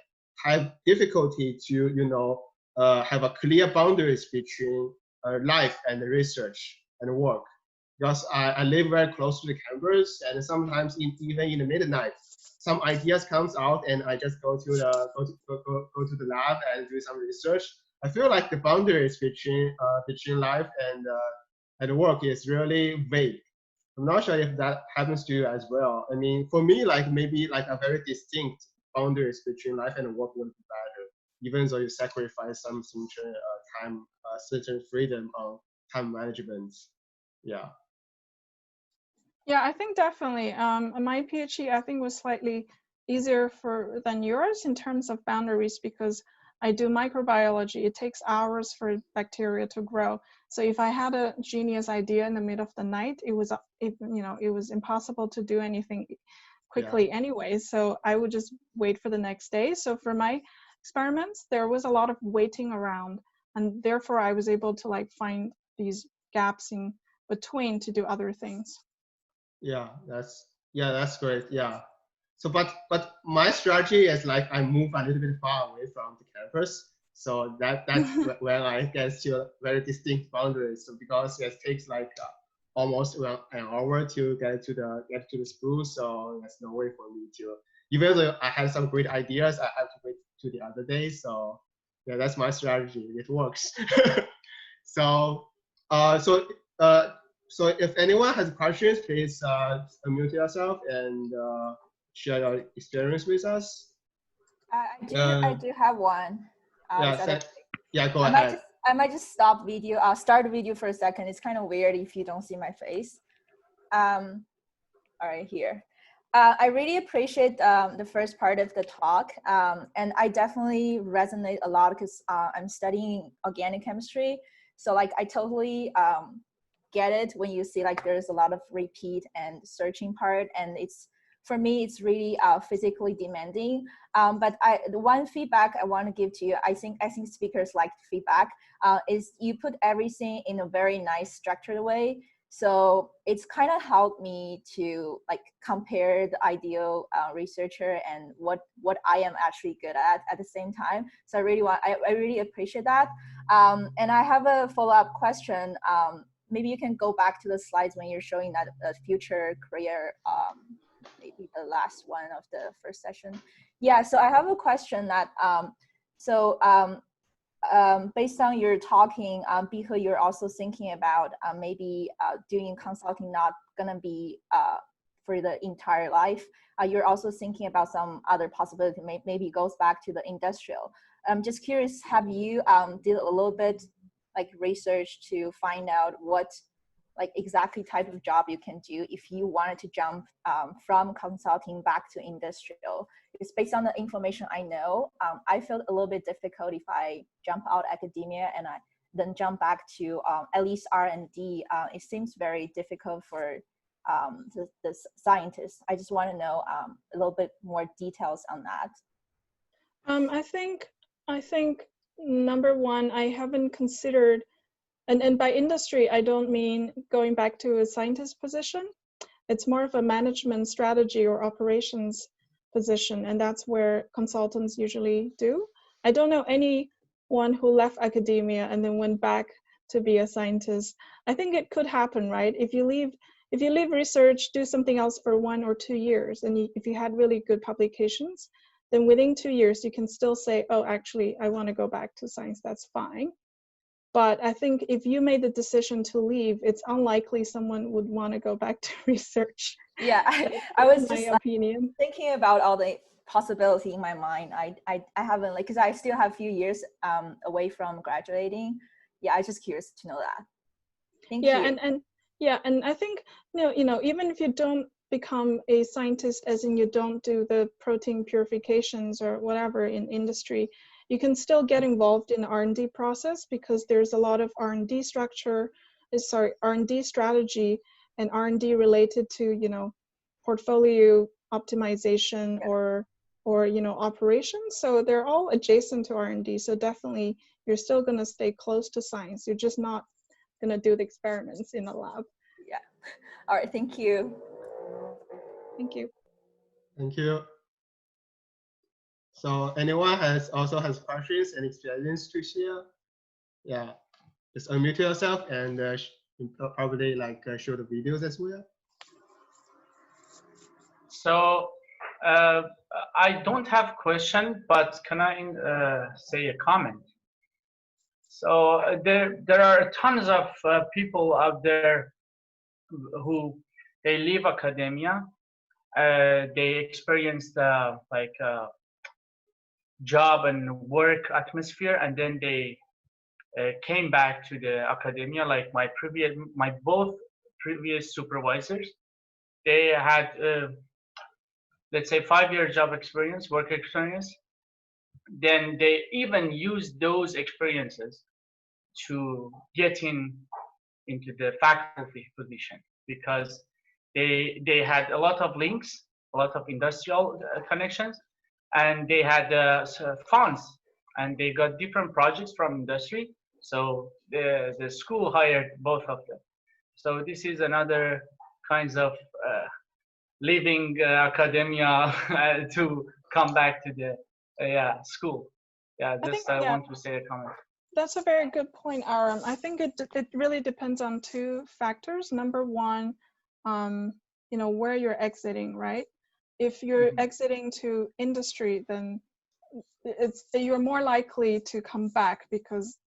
have difficulty to have a clear boundaries between life and research and work, because I live very close to the campus, and sometimes even in the midnight, some ideas comes out, and I just go to the lab and do some research. I feel like the boundaries between life and work is really vague. I'm not sure if that happens to you as well. I mean, for me, like maybe like a very distinct boundaries between life and work would be better, even though you sacrifice some certain time, certain freedom on time management. Yeah. Yeah, I think definitely. My PhD, I think, was slightly easier than yours in terms of boundaries because I do microbiology. It takes hours for bacteria to grow. So if I had a genius idea in the middle of the night, it was impossible to do anything quickly anyway. So I would just wait for the next day. So for my experiments, there was a lot of waiting around, and therefore I was able to like find these gaps in between to do other things. Yeah, that's great. Yeah. So, but my strategy is like I move a little bit far away from the campus. So that's when I get to a very distinct boundaries. So because it takes like almost an hour to get to the school, so there's no way for me to. Even though I had some great ideas, I have to wait to the other day. So yeah, that's my strategy. It works. So so if anyone has questions, please unmute yourself and share your experience with us. I do have one. Go ahead. I might just stop video. I'll start the video for a second. It's kind of weird if you don't see my face. All right, here. I really appreciate the first part of the talk, and I definitely resonate a lot because I'm studying organic chemistry. So like I totally get it when you see like there's a lot of repeat and searching part, and for me it's really physically demanding. But the one feedback I want to give to you, I think speakers like feedback, is you put everything in a very nice structured way. So it's kind of helped me to like compare the ideal researcher and what I am actually good at the same time. So I really appreciate that. And I have a follow-up question. Maybe you can go back to the slides when you're showing that future career, maybe the last one of the first session. Yeah, so I have a question that, based on your talking, Bihe, you're also thinking about maybe doing consulting not gonna be for the entire life. You're also thinking about some other possibility, maybe it goes back to the industrial. I'm just curious, have you did a little bit like research to find out what like exactly type of job you can do if you wanted to jump from consulting back to industrial? It's based on the information I know. I felt a little bit difficult if I jump out academia and I then jump back to at least R&D. It seems very difficult for the scientists. I just want to know a little bit more details on that. I think number one, I haven't considered, and by industry, I don't mean going back to a scientist position. It's more of a management strategy or operations position, and that's where consultants usually do. I don't know anyone who left academia and then went back to be a scientist. I think it could happen, right? If you leave research, do something else for 1 or 2 years, and if you had really good publications, then within 2 years, you can still say, oh, actually, I want to go back to science, that's fine. But I think if you made the decision to leave, it's unlikely someone would want to go back to research. Yeah, I was my just opinion. thinking about all the possibility in my mind. I haven't, like, because I still have a few years away from graduating. Yeah, I'm just curious to know that. Thank you. And I think even if you don't become a scientist, as in you don't do the protein purifications or whatever in industry, you can still get involved in the R&D process, because there's a lot of R&D R&D strategy and R&D related to portfolio optimization or operations. So they're all adjacent to R&D. So definitely you're still going to stay close to science. You're just not going to do the experiments in the lab. Yeah. All right. Thank you. Thank you. Thank you. So anyone also has questions and experience to share? Yeah, just unmute yourself and probably show the videos as well. So I don't have question, but can I say a comment? So there are tons of people out there who they leave academia, they experience the job and work atmosphere, and then they came back to the academia. Like my both previous supervisors, they had let's say 5-year job experience, work experience. Then they even used those experiences to get into the faculty position, because they had a lot of links, a lot of industrial connections, and they had funds, and they got different projects from industry. So the school hired both of them. So this is another kinds of leaving academia to come back to the school. Yeah, just I want to say a comment. That's a very good point, Aram. I think it really depends on 2 factors. Number one, where you're exiting, right? If you're exiting to industry, then you're more likely to come back, because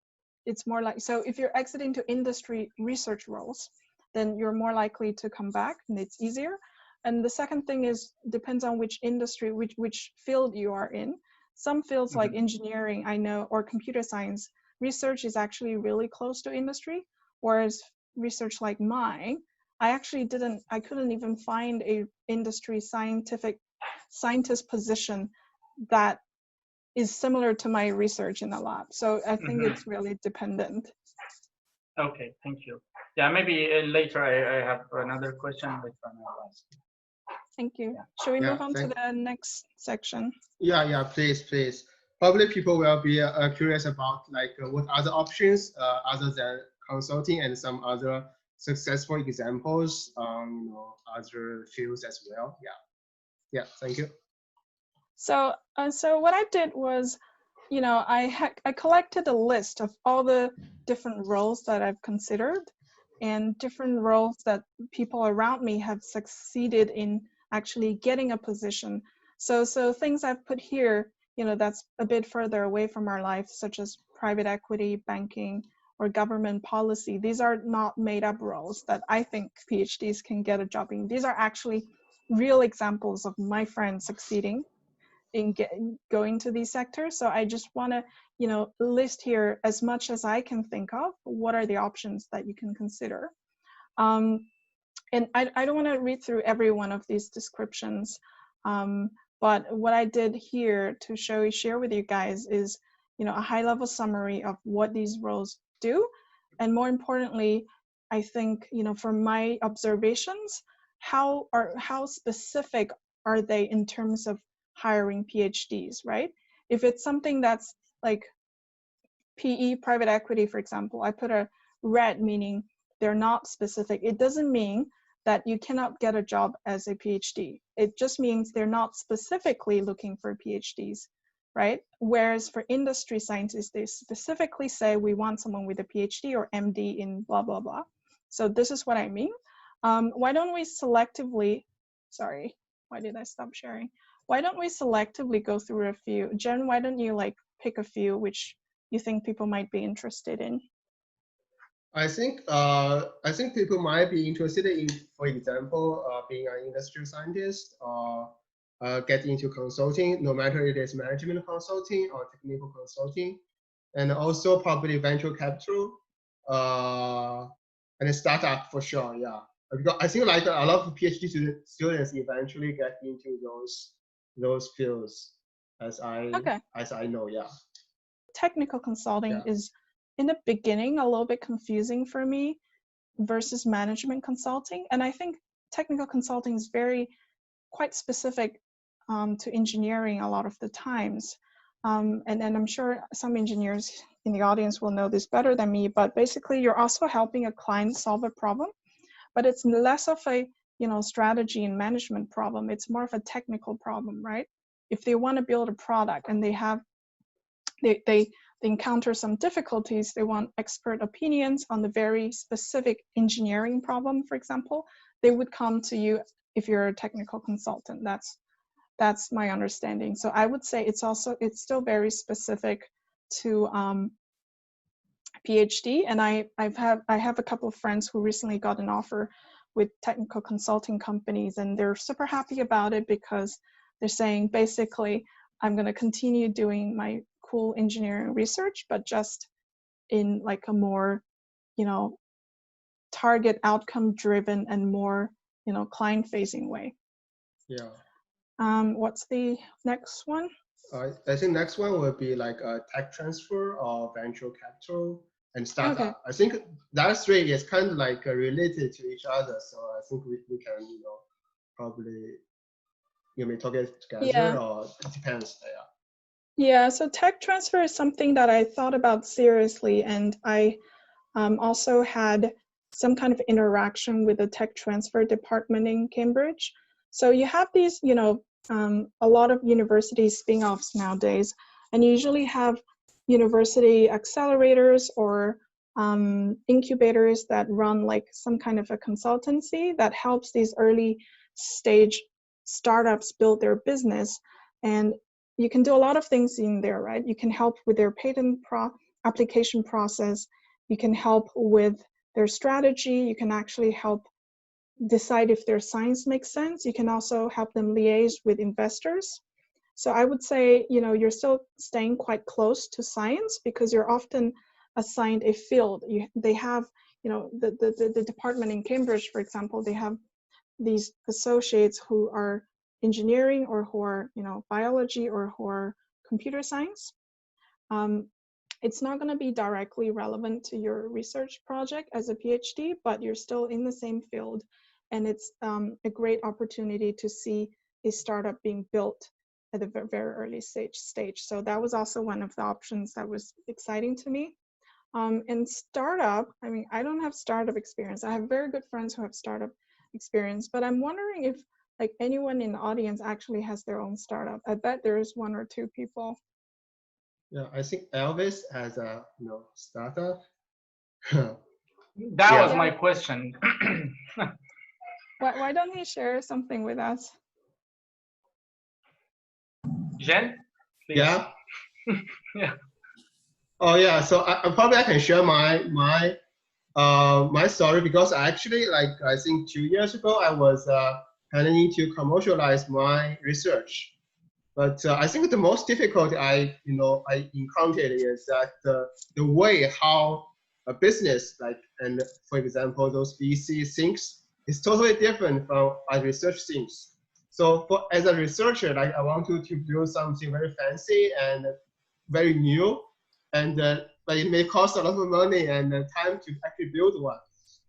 it's more like, so if you're exiting to industry research roles, then you're more likely to come back and it's easier. And the second thing is, depends on which industry, which field you are in. Some fields like engineering, I know, or computer science, research is actually really close to industry, whereas research like mine, I couldn't even find a industry scientist position that is similar to my research in the lab. So I think it's really dependent. Okay, thank you. Yeah, maybe later I have another question later on. Thank you. Yeah. Should we move on to the next section? Yeah, please. Probably people will be curious about what other options other than consulting, and some other successful examples on other fields as well. Yeah, thank you. So what I did was, I collected a list of all the different roles that I've considered, and different roles that people around me have succeeded in actually getting a position. So things I've put here, that's a bit further away from our life, such as private equity, banking, or government policy. These are not made up roles that I think PhDs can get a job in. These are actually real examples of my friends succeeding in going to these sectors. So I just want to, list here as much as I can think of, what are the options that you can consider. And I don't want to read through every one of these descriptions, but what I did here to share with you guys is, a high-level summary of what these roles do, and more importantly, I think, from my observations, how specific are they in terms of hiring PhDs, right? If it's something that's like PE, private equity, for example, I put a red, meaning they're not specific. It doesn't mean that you cannot get a job as a PhD. It just means they're not specifically looking for PhDs, right? Whereas for industry scientists, they specifically say we want someone with a PhD or MD in blah, blah, blah. So this is what I mean. Why don't we selectively, sorry, why did I stop sharing? Why don't we selectively go through a few? Jen, why don't you like pick a few which you think people might be interested in? I think people might be interested in, for example, being an industrial scientist or get into consulting, no matter it is management consulting or technical consulting, and also probably venture capital and a startup for sure. Yeah, because I think like a lot of PhD students eventually get into those fields, as I know. Yeah. Technical consulting is in the beginning a little bit confusing for me versus management consulting, and I think technical consulting is quite specific to engineering a lot of the times, and I'm sure some engineers in the audience will know this better than me, but basically you're also helping a client solve a problem, but it's less of a strategy and management problem. It's more of a technical problem, right? If they want to build a product and they encounter some difficulties, they want expert opinions on the very specific engineering problem, for example, they would come to you if you're a technical consultant. That's my understanding. So I would say it's still very specific to PhD. And I have a couple of friends who recently got an offer with technical consulting companies, and they're super happy about it because they're saying basically, I'm going to continue doing my cool engineering research, but just in like a more, target outcome driven and more, client facing way. Yeah. What's the next one? I think next one would be like a tech transfer or venture capital and startup. Okay. I think that three is kind of like related to each other. So I think we can, probably may talk it together, or it depends. Yeah, so tech transfer is something that I thought about seriously, and I also had some kind of interaction with the tech transfer department in Cambridge. So you have these, a lot of university spin-offs nowadays, and you usually have university accelerators or incubators that run like some kind of a consultancy that helps these early stage startups build their business. And you can do a lot of things in there, right? You can help with their patent application process. You can help with their strategy. You can actually help decide if their science makes sense. You can also help them liaise with investors. So I would say, you're still staying quite close to science because you're often assigned a field. They have, the department in Cambridge, for example, they have these associates who are engineering or who are, biology or who are computer science. It's not going to be directly relevant to your research project as a PhD, but you're still in the same field. And it's a great opportunity to see a startup being built at a very early stage. So that was also one of the options that was exciting to me. And startup, I don't have startup experience. I have very good friends who have startup experience, but I'm wondering if like anyone in the audience actually has their own startup. I bet there's one or two people. Yeah, I think Elvis has a startup. That was my question. Why don't you share something with us? Jen, please. Yeah. Yeah. Oh yeah. So I can share my story, because actually, like I think 2 years ago, I was planning to commercialize my research. But I think the most difficult I encountered is that the way how a business, like, and for example, those VC thinks is totally different from a research thinks. So as a researcher, like I want to build something very fancy and very new, and but it may cost a lot of money and time to actually build one.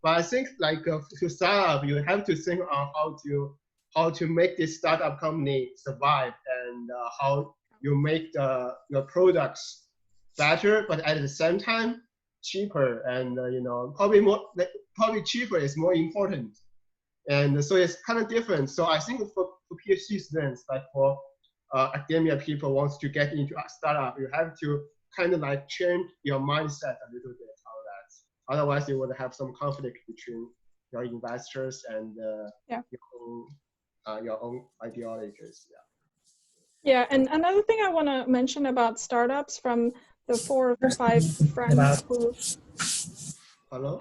But I think like to start up, you have to think on how to make this startup company survive, and how you make your products better, but at the same time cheaper, and you know, probably cheaper is more important. And so it's kind of different. So I think for PhD students, like for academia people wants to get into a startup, you have to kind of like change your mindset a little bit on that. Otherwise, you would have some conflict between your investors and your own ideologies. Yeah, and another thing I want to mention about startups from the 4 or 5 friends who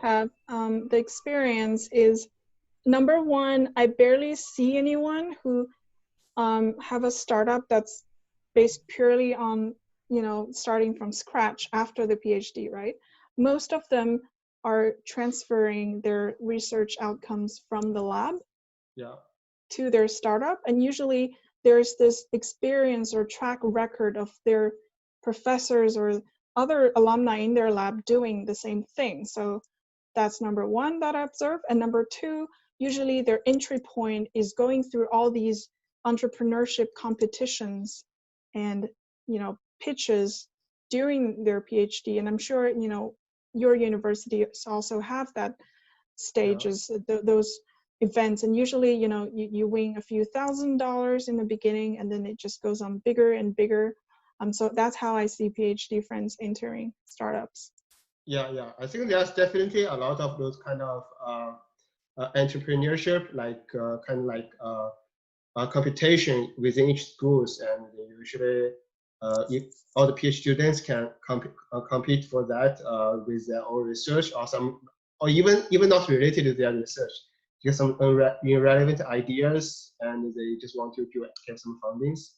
have the experience is, number one, I barely see anyone who have a startup that's based purely on, you know, starting from scratch after the PhD, right? Most of them are transferring their research outcomes from the lab to their startup, and usually there's this experience or track record of their professors or other alumni in their lab doing the same thing. So that's number one that I observe. And number two, usually their entry point is going through all these entrepreneurship competitions and, you know, pitches during their PhD. And I'm sure, you know, your universities also have that stages, those events, and usually, you know, you win a few $1,000s in the beginning, and then it just goes on bigger and bigger. So that's how I see PhD friends entering startups. Yeah, I think there's definitely a lot of those kind of entrepreneurship, like kind of like competition within each schools, and usually if all the PhD students can compete for that with their own research, or some, or even not related to their research, just some irrelevant ideas, and they just want to get some fundings.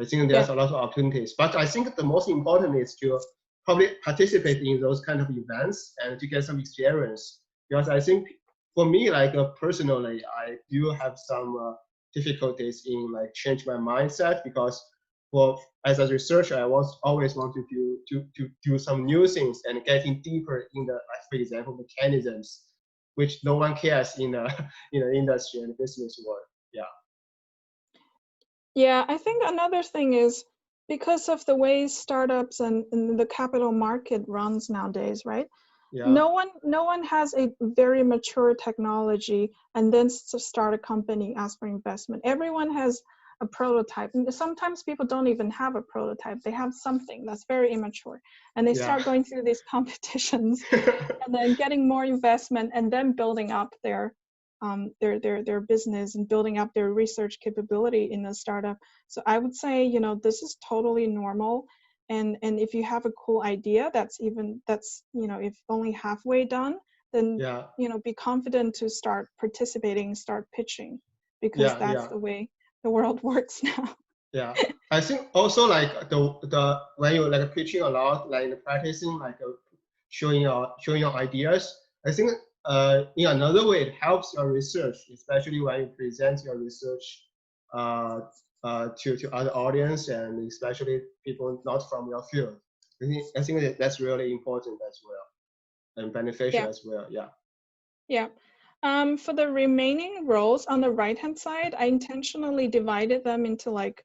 I think there's a lot of opportunities, but I think the most important is to probably participate in those kind of events and to get some experience. Because I think for me, like personally, I do have some difficulties in like change my mindset, because as a researcher, I always want to do some new things and getting deeper in the, for example, mechanisms, which no one cares in the industry and business world. Yeah, I think another thing is, because of the way startups and the capital market runs nowadays, right? No one has a very mature technology and then start a company, ask for investment. Everyone has a prototype, and sometimes people don't even have a prototype. They have something that's very immature, and they start going through these competitions and then getting more investment, and then building up their business and building up their research capability in a startup. So I would say, you know, this is totally normal. And if you have a cool idea that's you know, if only halfway done, then you know, be confident to start participating, start pitching, because that's the way the world works now. I think also like the when you like pitching a lot, like practicing, like showing your ideas, I think in another way it helps your research, especially when you present your research to other audience, and especially people not from your field. I think that's really important as well, and beneficial as well. For the remaining roles on the right hand side, I intentionally divided them into like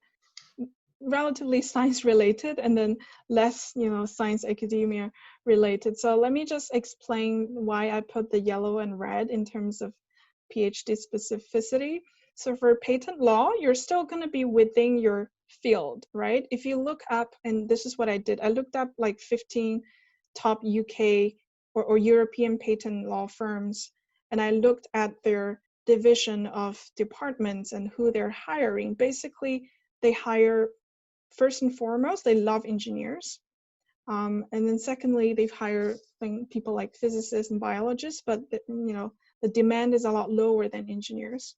relatively science related and then less, you know, science academia related. So let me just explain why I put the yellow and red in terms of PhD specificity. So for patent law, you're still going to be within your field, right? If you look up, and this is what I did, I looked up like 15 top UK or European patent law firms, and I looked at their division of departments and who they're hiring. Basically, they hire, first and foremost, they love engineers. And then secondly, they've hired people like physicists and biologists, but you know, the demand is a lot lower than engineers.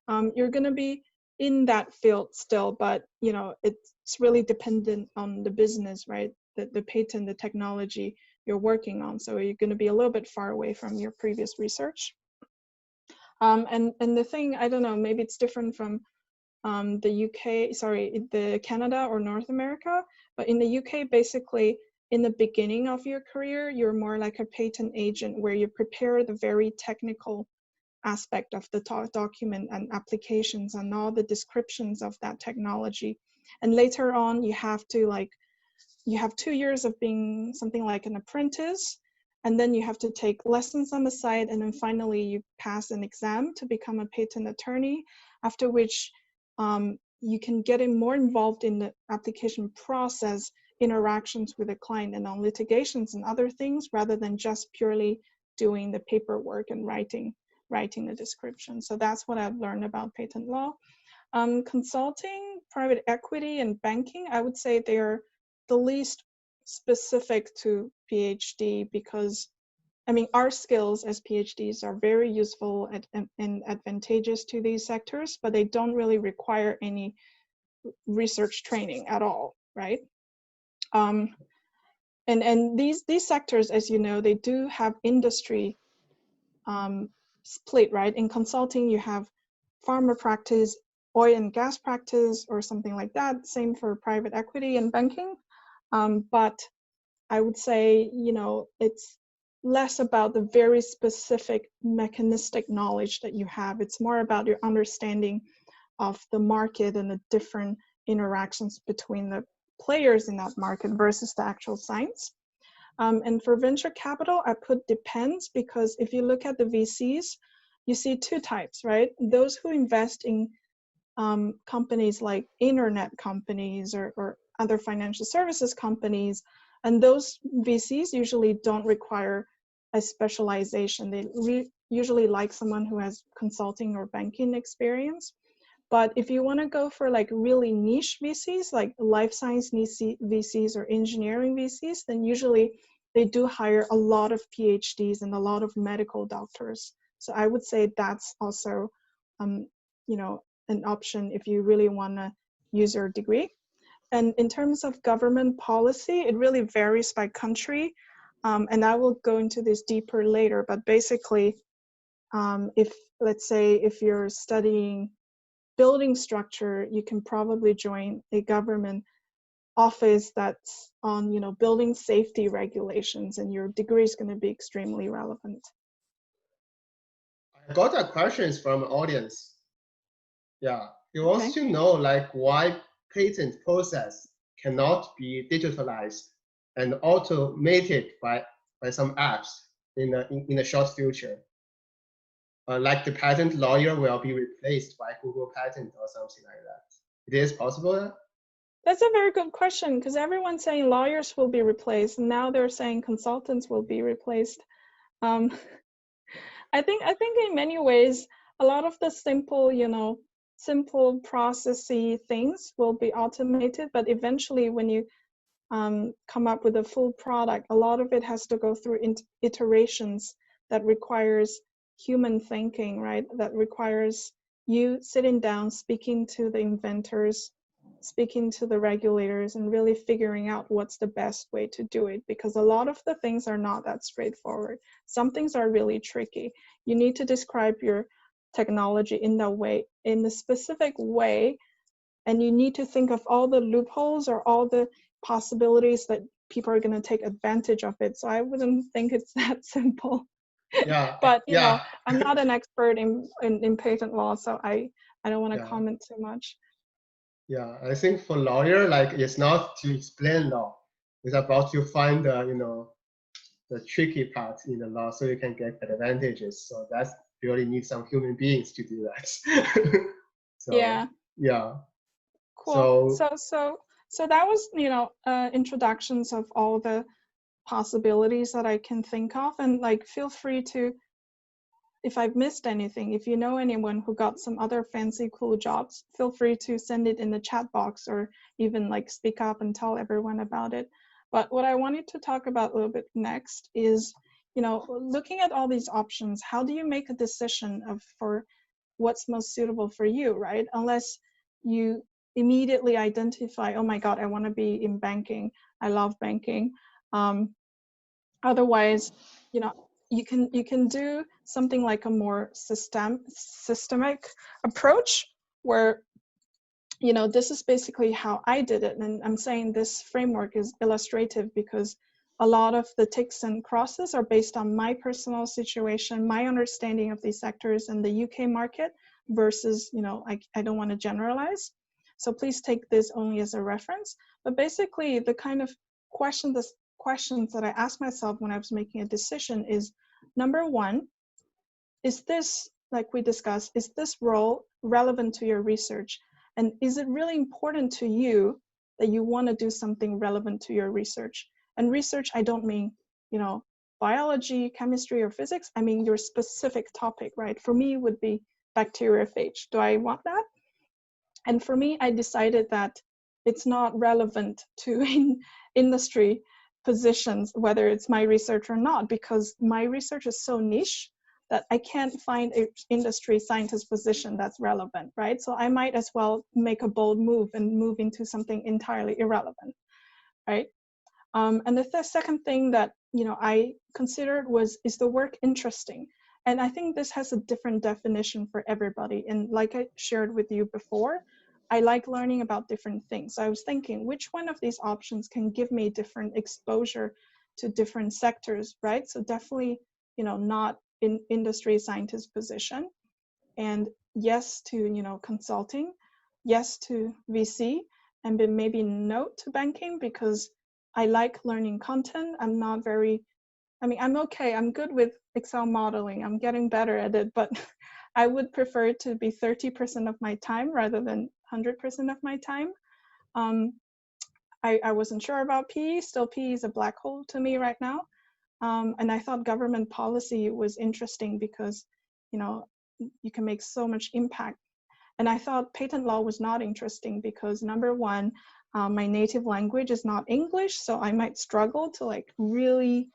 You're going to be in that field still, but you know, it's really dependent on the business, right? The patent, the technology you're working on. So you're going to be a little bit far away from your previous research. And the thing, I don't know, maybe it's different from the Canada or North America, but in the UK, basically, in the beginning of your career, you're more like a patent agent, where you prepare the very technical aspect of the document and applications and all the descriptions of that technology. And later on, you have to like you have 2 years of being something like an apprentice, and then you have to take lessons on the side, and then finally you pass an exam to become a patent attorney, after which you can get more involved in the application process, interactions with the client, and on litigations and other things, rather than just purely doing the paperwork and writing the description. So that's what I've learned about patent law. Consulting, private equity, and banking, I would say they're the least specific to PhD, because I mean, our skills as PhDs are very useful and advantageous to these sectors, but they don't really require any research training at all, right? And these sectors, as you know, they do have industry split, right? In consulting, you have pharma practice, oil and gas practice, or something like that. Same for private equity and banking. But I would say, you know, it's less about the very specific mechanistic knowledge that you have. It's more about your understanding of the market and the different interactions between the players in that market versus the actual science. And for venture capital, I put depends, because if you look at the VCs, you see two types, right? Those who invest in companies like internet companies or other financial services companies, and those VCs usually don't require a specialization. They usually like someone who has consulting or banking experience. But if you want to go for like really niche VCs, like life science VCs or engineering VCs, then usually they do hire a lot of PhDs and a lot of medical doctors. So I would say that's also, you know, an option if you really want to use your degree. And in terms of government policy, it really varies by country. And I will go into this deeper later, but basically, if let's say if you're studying building structure, you can probably join a government office that's on, you know, building safety regulations, and your degree is going to be extremely relevant. I got a questions from the audience. Yeah, he wants to know like why patent process cannot be digitalized and automated by some apps in the short future. Like the patent lawyer will be replaced by Google Patent or something like that. It is possible? That's a very good question, because everyone's saying lawyers will be replaced, and now they're saying consultants will be replaced. I think in many ways, a lot of the simple, you know, simple processy things will be automated, but eventually when you come up with a full product, a lot of it has to go through iterations that requires human thinking, right? That requires you sitting down, speaking to the inventors, speaking to the regulators, and really figuring out what's the best way to do it, because a lot of the things are not that straightforward. Some things are really tricky. You need to describe your technology in that way, in a specific way, and you need to think of all the loopholes or all the possibilities that people are going to take advantage of it. So I wouldn't think it's that simple. Yeah. But you know, I'm not an expert in patent law, so I don't want to comment too much. Yeah, I think for lawyer, like it's not to explain law. It's about to find the, you know, the tricky part in the law so you can get advantages. So that's really need some human beings to do that. So, yeah. Cool. So that was, you know, introductions of all the possibilities that I can think of, and like feel free to, if I've missed anything, if you know anyone who got some other fancy cool jobs, feel free to send it in the chat box, or even like speak up and tell everyone about it. But what I wanted to talk about a little bit next is, you know, looking at all these options, how do you make a decision for what's most suitable for you, right? Unless you immediately identify, oh my God, I want to be in banking. I love banking. Otherwise, you know, you can do something like a more systemic approach where, you know, this is basically how I did it. And I'm saying this framework is illustrative because a lot of the ticks and crosses are based on my personal situation, my understanding of these sectors in the UK market versus, you know, I don't want to generalize. So please take this only as a reference. But basically the kind of questions that I asked myself when I was making a decision is, number one, is this, like we discussed, is this role relevant to your research? And is it really important to you that you want to do something relevant to your research? And research, I don't mean, you know, biology, chemistry, or physics. I mean your specific topic, right? For me, it would be bacteriophage. Do I want that? And for me, I decided that it's not relevant to industry positions, whether it's my research or not, because my research is so niche that I can't find an industry scientist position that's relevant, right? So I might as well make a bold move and move into something entirely irrelevant, right? And the second thing that, you know, I considered was, is the work interesting? And I think this has a different definition for everybody. And like I shared with you before, I like learning about different things. So I was thinking, which one of these options can give me different exposure to different sectors, right? So definitely, you know, not in industry scientist position, and yes to, you know, consulting, yes to VC, and then maybe no to banking, because I like learning content. I'm not very, I mean, I'm okay. I'm good with Excel modeling. I'm getting better at it, but I would prefer to be 30% of my time rather than 100% of my time. I wasn't sure about PE. Still, PE is a black hole to me right now. And I thought government policy was interesting because, you know, you can make so much impact. And I thought patent law was not interesting because, number one, my native language is not English, so I might struggle to like really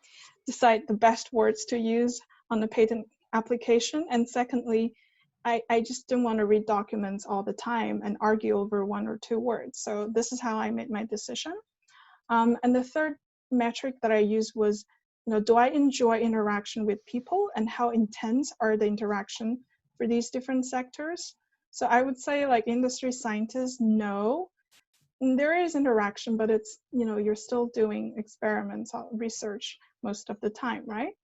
decide the best words to use on the patent application. And secondly, I just didn't want to read documents all the time and argue over 1 or 2 words. So this is how I made my decision. And the third metric that I used was, you know, do I enjoy interaction with people, and how intense are the interaction for these different sectors? So I would say, like, industry scientists, no. And there is interaction, but it's, you know, you're still doing experiments, research most of the time, right?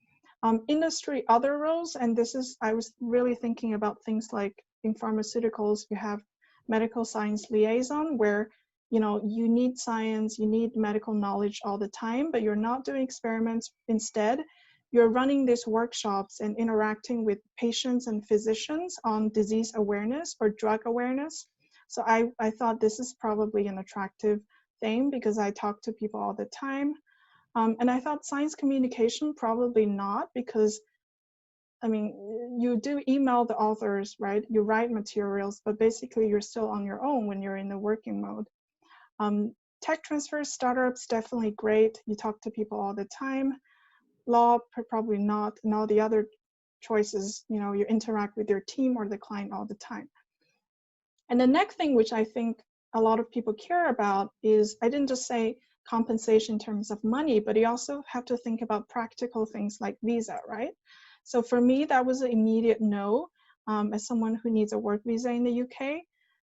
Industry other roles, and this is, I was really thinking about things like in pharmaceuticals, you have medical science liaison, where, you know, you need science, you need medical knowledge all the time, but you're not doing experiments. Instead, you're running these workshops and interacting with patients and physicians on disease awareness or drug awareness. So I thought this is probably an attractive thing because I talk to people all the time. And I thought science communication, probably not, because, I mean, you do email the authors, right? You write materials, but basically you're still on your own when you're in the working mode. Tech transfer startups, definitely great. You talk to people all the time. Law, probably not. And all the other choices, you know, you interact with your team or the client all the time. And the next thing, which I think a lot of people care about, is, I didn't just say compensation in terms of money, but you also have to think about practical things like visa, right? So for me, that was an immediate no, as someone who needs a work visa in the UK.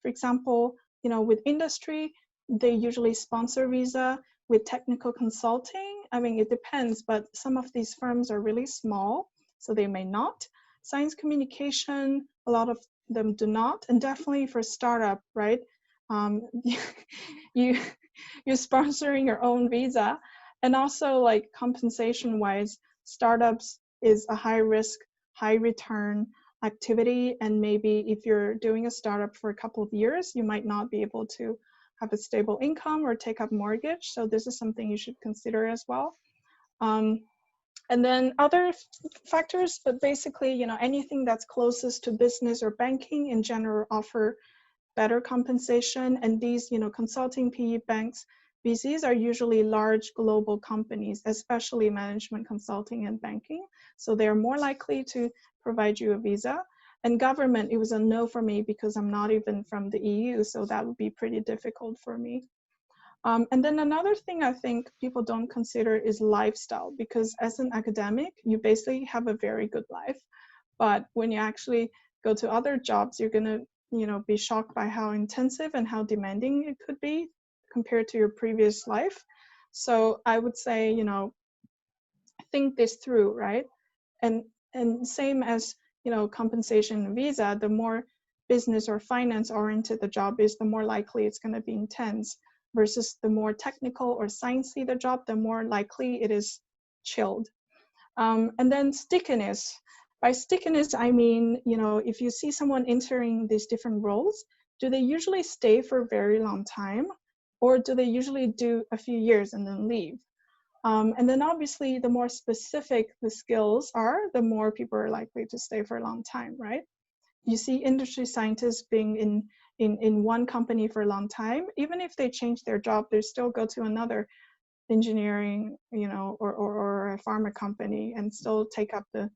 For example, you know, with industry, they usually sponsor visa. With technical consulting, I mean, it depends, but some of these firms are really small, so they may not. Science communication, a lot of them do not, and definitely for startup, right? You're sponsoring your own visa, and also, like, compensation wise, startups is a high risk, high return activity, and maybe if you're doing a startup for a couple of years, you might not be able to have a stable income or take up mortgage. So this is something you should consider as well. And then other factors, but basically, you know, anything that's closest to business or banking in general offer better compensation. And these, you know, consulting, PE banks, VCs are usually large global companies, especially management consulting and banking. So they're more likely to provide you a visa. And government, it was a no for me because I'm not even from the EU, so that would be pretty difficult for me. And then another thing I think people don't consider is lifestyle, because as an academic, you basically have a very good life. But when you actually go to other jobs, you're gonna, you know, be shocked by how intensive and how demanding it could be compared to your previous life. So I would say, you know, think this through, right? And same as, you know, compensation and visa, the more business or finance oriented the job is, the more likely it's going to be intense. versus the more technical or sciencey the job, the more likely it is chilled. And then stickiness. By stickiness, I mean, you know, if you see someone entering these different roles, do they usually stay for a very long time, or do they usually do a few years and then leave? And then obviously, the more specific the skills are, the more people are likely to stay for a long time, right? You see industry scientists being in one company for a long time. Even if they change their job, they still go to another engineering, you know, or a pharma company and still take up the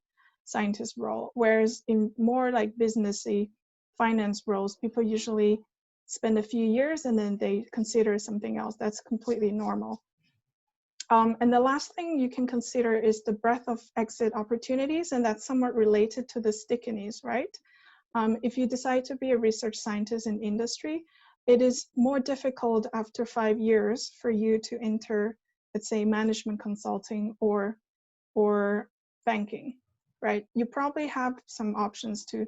scientist role. Whereas in more like businessy finance roles, people usually spend a few years and then they consider something else. That's completely normal. And the last thing you can consider is the breadth of exit opportunities, and that's somewhat related to the stickiness, right? If you decide to be a research scientist in industry, it is more difficult after 5 years for you to enter, let's say, management consulting or banking, right? You probably have some options to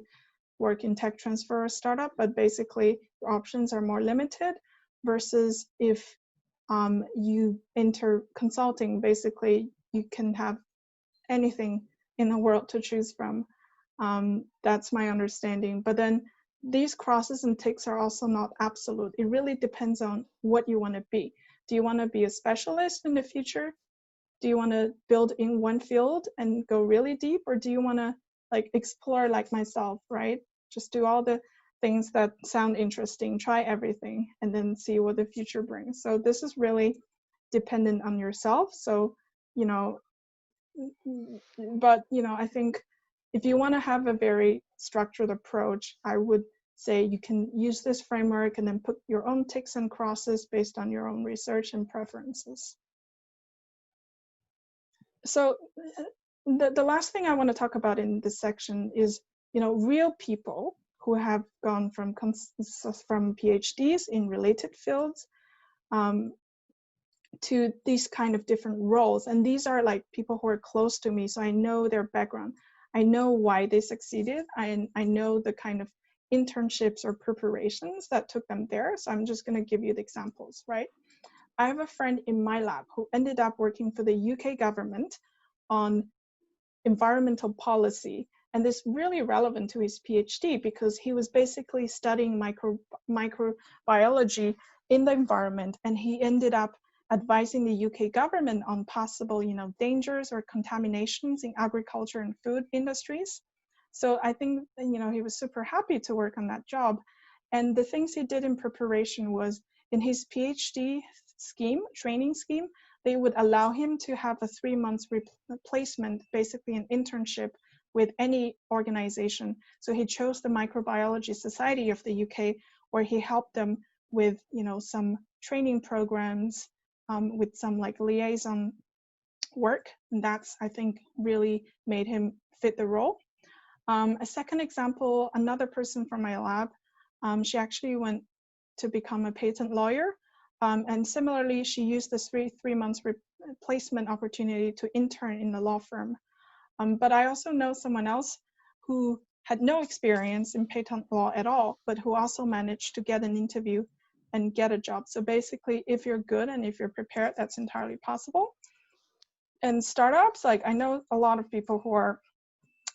work in tech transfer or startup, but basically your options are more limited versus if you enter consulting, basically you can have anything in the world to choose from. That's my understanding. But then these crosses and ticks are also not absolute. It really depends on what you want to be. Do you want to be a specialist in the future? Do you want to build in one field and go really deep? Or do you want to like explore like myself, right? Just do all the things that sound interesting, try everything, and then see what the future brings. So this is really dependent on yourself. So, you know, but, you know, I think if you want to have a very structured approach, I would say you can use this framework and then put your own ticks and crosses based on your own research and preferences. So the last thing I want to talk about in this section is, you know, real people who have gone from PhDs in related fields to these kind of different roles. And these are like people who are close to me, so I know their background. I know why they succeeded. I know the kind of internships or preparations that took them there. So I'm just going to give you the examples, right? I have a friend in my lab who ended up working for the UK government on environmental policy. And this is really relevant to his PhD because he was basically studying microbiology in the environment, and he ended up advising the UK government on possible, you know, dangers or contaminations in agriculture and food industries. So I think, you know, he was super happy to work on that job. And the things he did in preparation was in his PhD scheme, training scheme, they would allow him to have a 3 months replacement, basically an internship with any organization. So he chose the Microbiology Society of the UK, where he helped them with, you know, some training programs, with some like liaison work. And that's, I think, really made him fit the role. A second example, another person from my lab, she actually went to become a patent lawyer. And similarly, she used this three months replacement opportunity to intern in the law firm. But I also know someone else who had no experience in patent law at all, but who also managed to get an interview and get a job. So basically, if you're good and if you're prepared, that's entirely possible. And startups, like I know a lot of people who are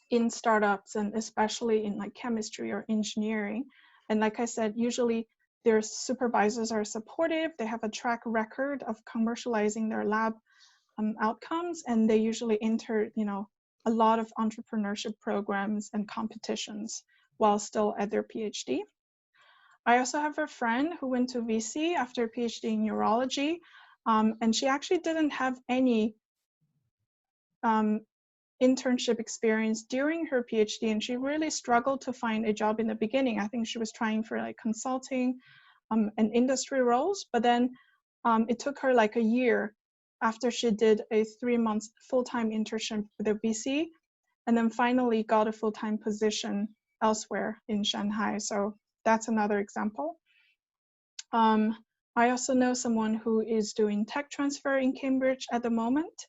in startups, and especially in like chemistry or engineering. And like I said, usually their supervisors are supportive. They have a track record of commercializing their lab outcomes, and they usually enter, you know, a lot of entrepreneurship programs and competitions while still at their PhD. I also have a friend who went to VC after a PhD in neurology, and she actually didn't have any internship experience during her PhD, and she really struggled to find a job in the beginning. I think she was trying for like consulting and industry roles, but then it took her like a year after she did a 3 months full-time internship with a VC, and then finally got a full-time position elsewhere in Shanghai. So that's another example. I also know someone who is doing tech transfer in Cambridge at the moment.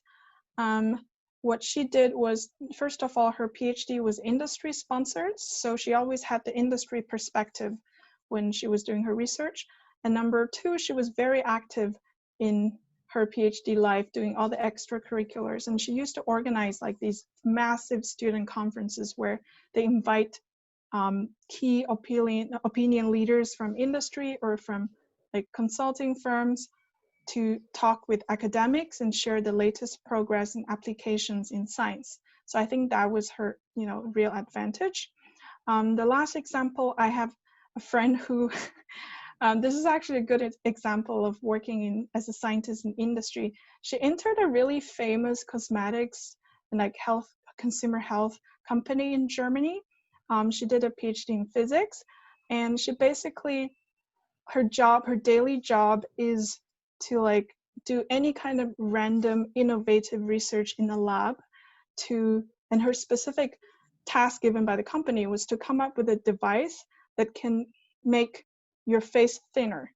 What she did was, first of all, her PhD was industry sponsored, so she always had the industry perspective when she was doing her research. And number two, she was very active in her PhD life, doing all the extracurriculars. And she used to organize like these massive student conferences where they invite key opinion leaders from industry or from like consulting firms to talk with academics and share the latest progress and applications in science. So I think that was her, real advantage. The last example, I have a friend who, this is actually a good example of working as a scientist in industry. She entered a really famous cosmetics and like consumer health company in Germany. She did a PhD in physics, and she basically, her daily job is to like do any kind of random innovative research in the lab and her specific task given by the company was to come up with a device that can make your face thinner.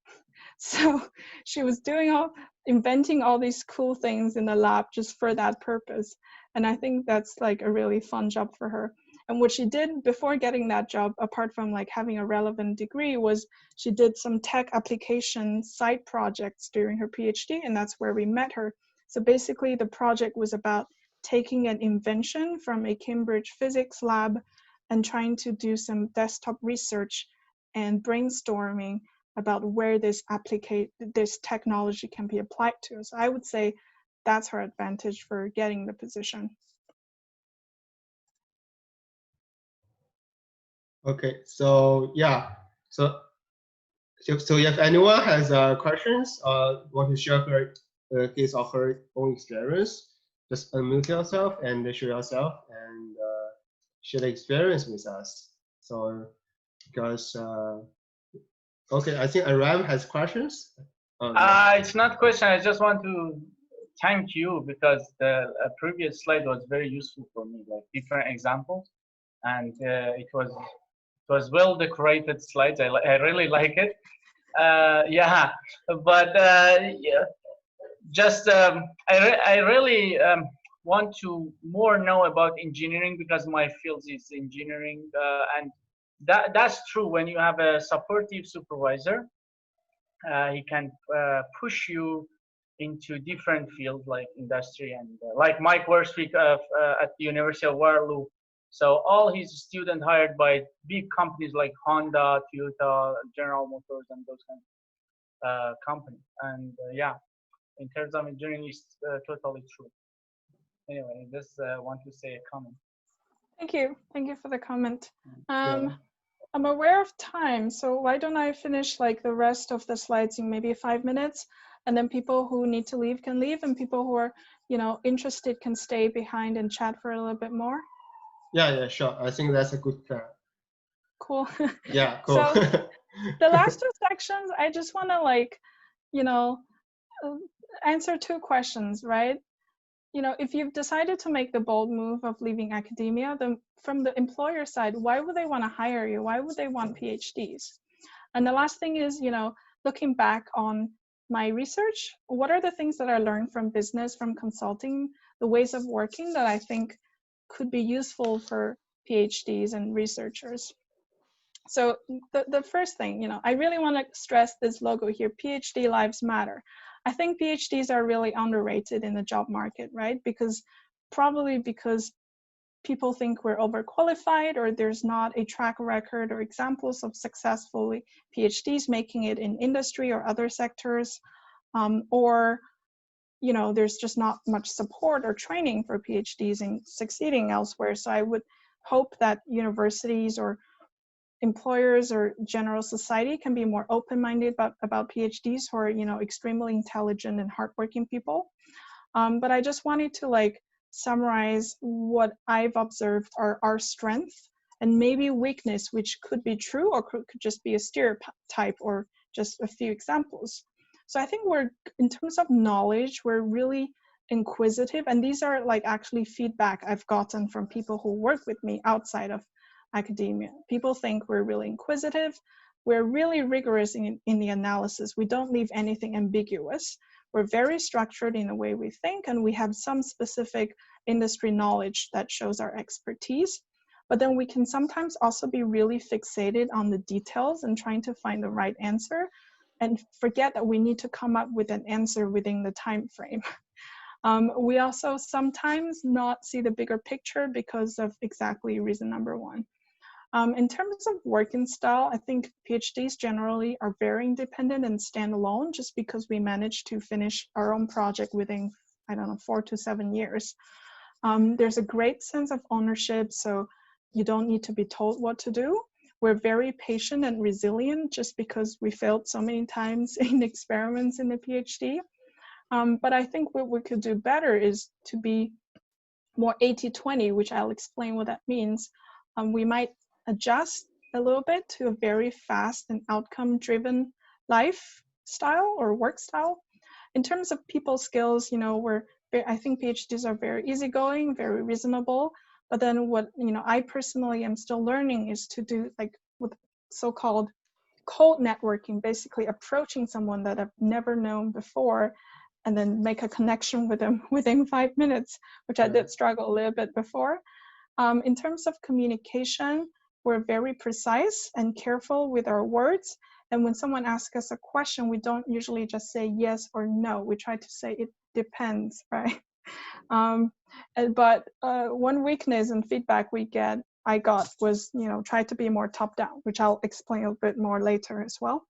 So she was inventing all these cool things in the lab just for that purpose. And I think that's like a really fun job for her. And what she did before getting that job, apart from like having a relevant degree, was she did some tech application side projects during her PhD, and that's where we met her. So basically the project was about taking an invention from a Cambridge physics lab and trying to do some desktop research and brainstorming about where this technology can be applied to. So I would say that's her advantage for getting the position. Okay, so yeah, so if anyone has questions or want to share his or her own experience, just unmute yourself and show yourself and share the experience with us. So because okay, I think Aram has questions. It's not a question. I just want to thank you because the previous slide was very useful for me, like different examples, and it was well decorated slides. I really like it. Yeah, but yeah, just I really want to more know about engineering because my field is engineering, and that's true. When you have a supportive supervisor, he can push you into different fields like industry and like Mike Worsvik at the University of Waterloo. So all his students hired by big companies like Honda, Toyota, General Motors, and those kind of companies. And yeah, in terms of engineering, it's totally true. Anyway, just want to say a comment. Thank you. Thank you for the comment. Yeah. I'm aware of time, so why don't I finish like the rest of the slides in maybe 5 minutes, and then people who need to leave can leave, and people who are, interested can stay behind and chat for a little bit more. Yeah, sure. I think that's a good plan. Cool. Yeah, cool. So the last two sections, I just want to like, answer two questions, right? If you've decided to make the bold move of leaving academia, then from the employer side, why would they want to hire you? Why would they want PhDs? And the last thing is, looking back on my research, what are the things that I learned from business, from consulting, the ways of working that I think could be useful for PhDs and researchers? So the first thing, I really want to stress this logo here, PhD Lives Matter. I think PhDs are really underrated in the job market, right? Probably because people think we're overqualified, or there's not a track record or examples of successful PhDs making it in industry or other sectors, or there's just not much support or training for PhDs in succeeding elsewhere. So I would hope that universities or employers or general society can be more open-minded about PhDs who are, extremely intelligent and hardworking people. But I just wanted to like summarize what I've observed are our strength and maybe weakness, which could be true or could just be a stereotype or just a few examples. So I think in terms of knowledge, we're really inquisitive, and these are like actually feedback I've gotten from people who work with me outside of academia. People think we're really inquisitive. We're really rigorous in the analysis. We don't leave anything ambiguous. We're very structured in the way we think, and we have some specific industry knowledge that shows our expertise. But then we can sometimes also be really fixated on the details and trying to find the right answer. and forget that we need to come up with an answer within the time frame. We also sometimes not see the bigger picture because of exactly reason number one. In terms of working style, I think PhDs generally are very independent and stand alone just because we managed to finish our own project within, I don't know, 4 to 7 years. There's a great sense of ownership, so you don't need to be told what to do. We're very patient and resilient just because we failed so many times in experiments in the PhD. But I think what we could do better is to be more 80-20, which I'll explain what that means. We might adjust a little bit to a very fast and outcome-driven lifestyle or work style. In terms of people skills, you know, I think PhDs are very easygoing, very reasonable. But then what, you know, I personally am still learning is to do like with so-called cold networking, basically approaching someone that I've never known before and then make a connection with them within 5 minutes, which I did struggle a little bit before. In terms of communication, we're very precise and careful with our words. And when someone asks us a question, we don't usually just say yes or no. We try to say it depends, right? But one weakness and feedback I got was, you know, try to be more top down, which I'll explain a bit more later as well.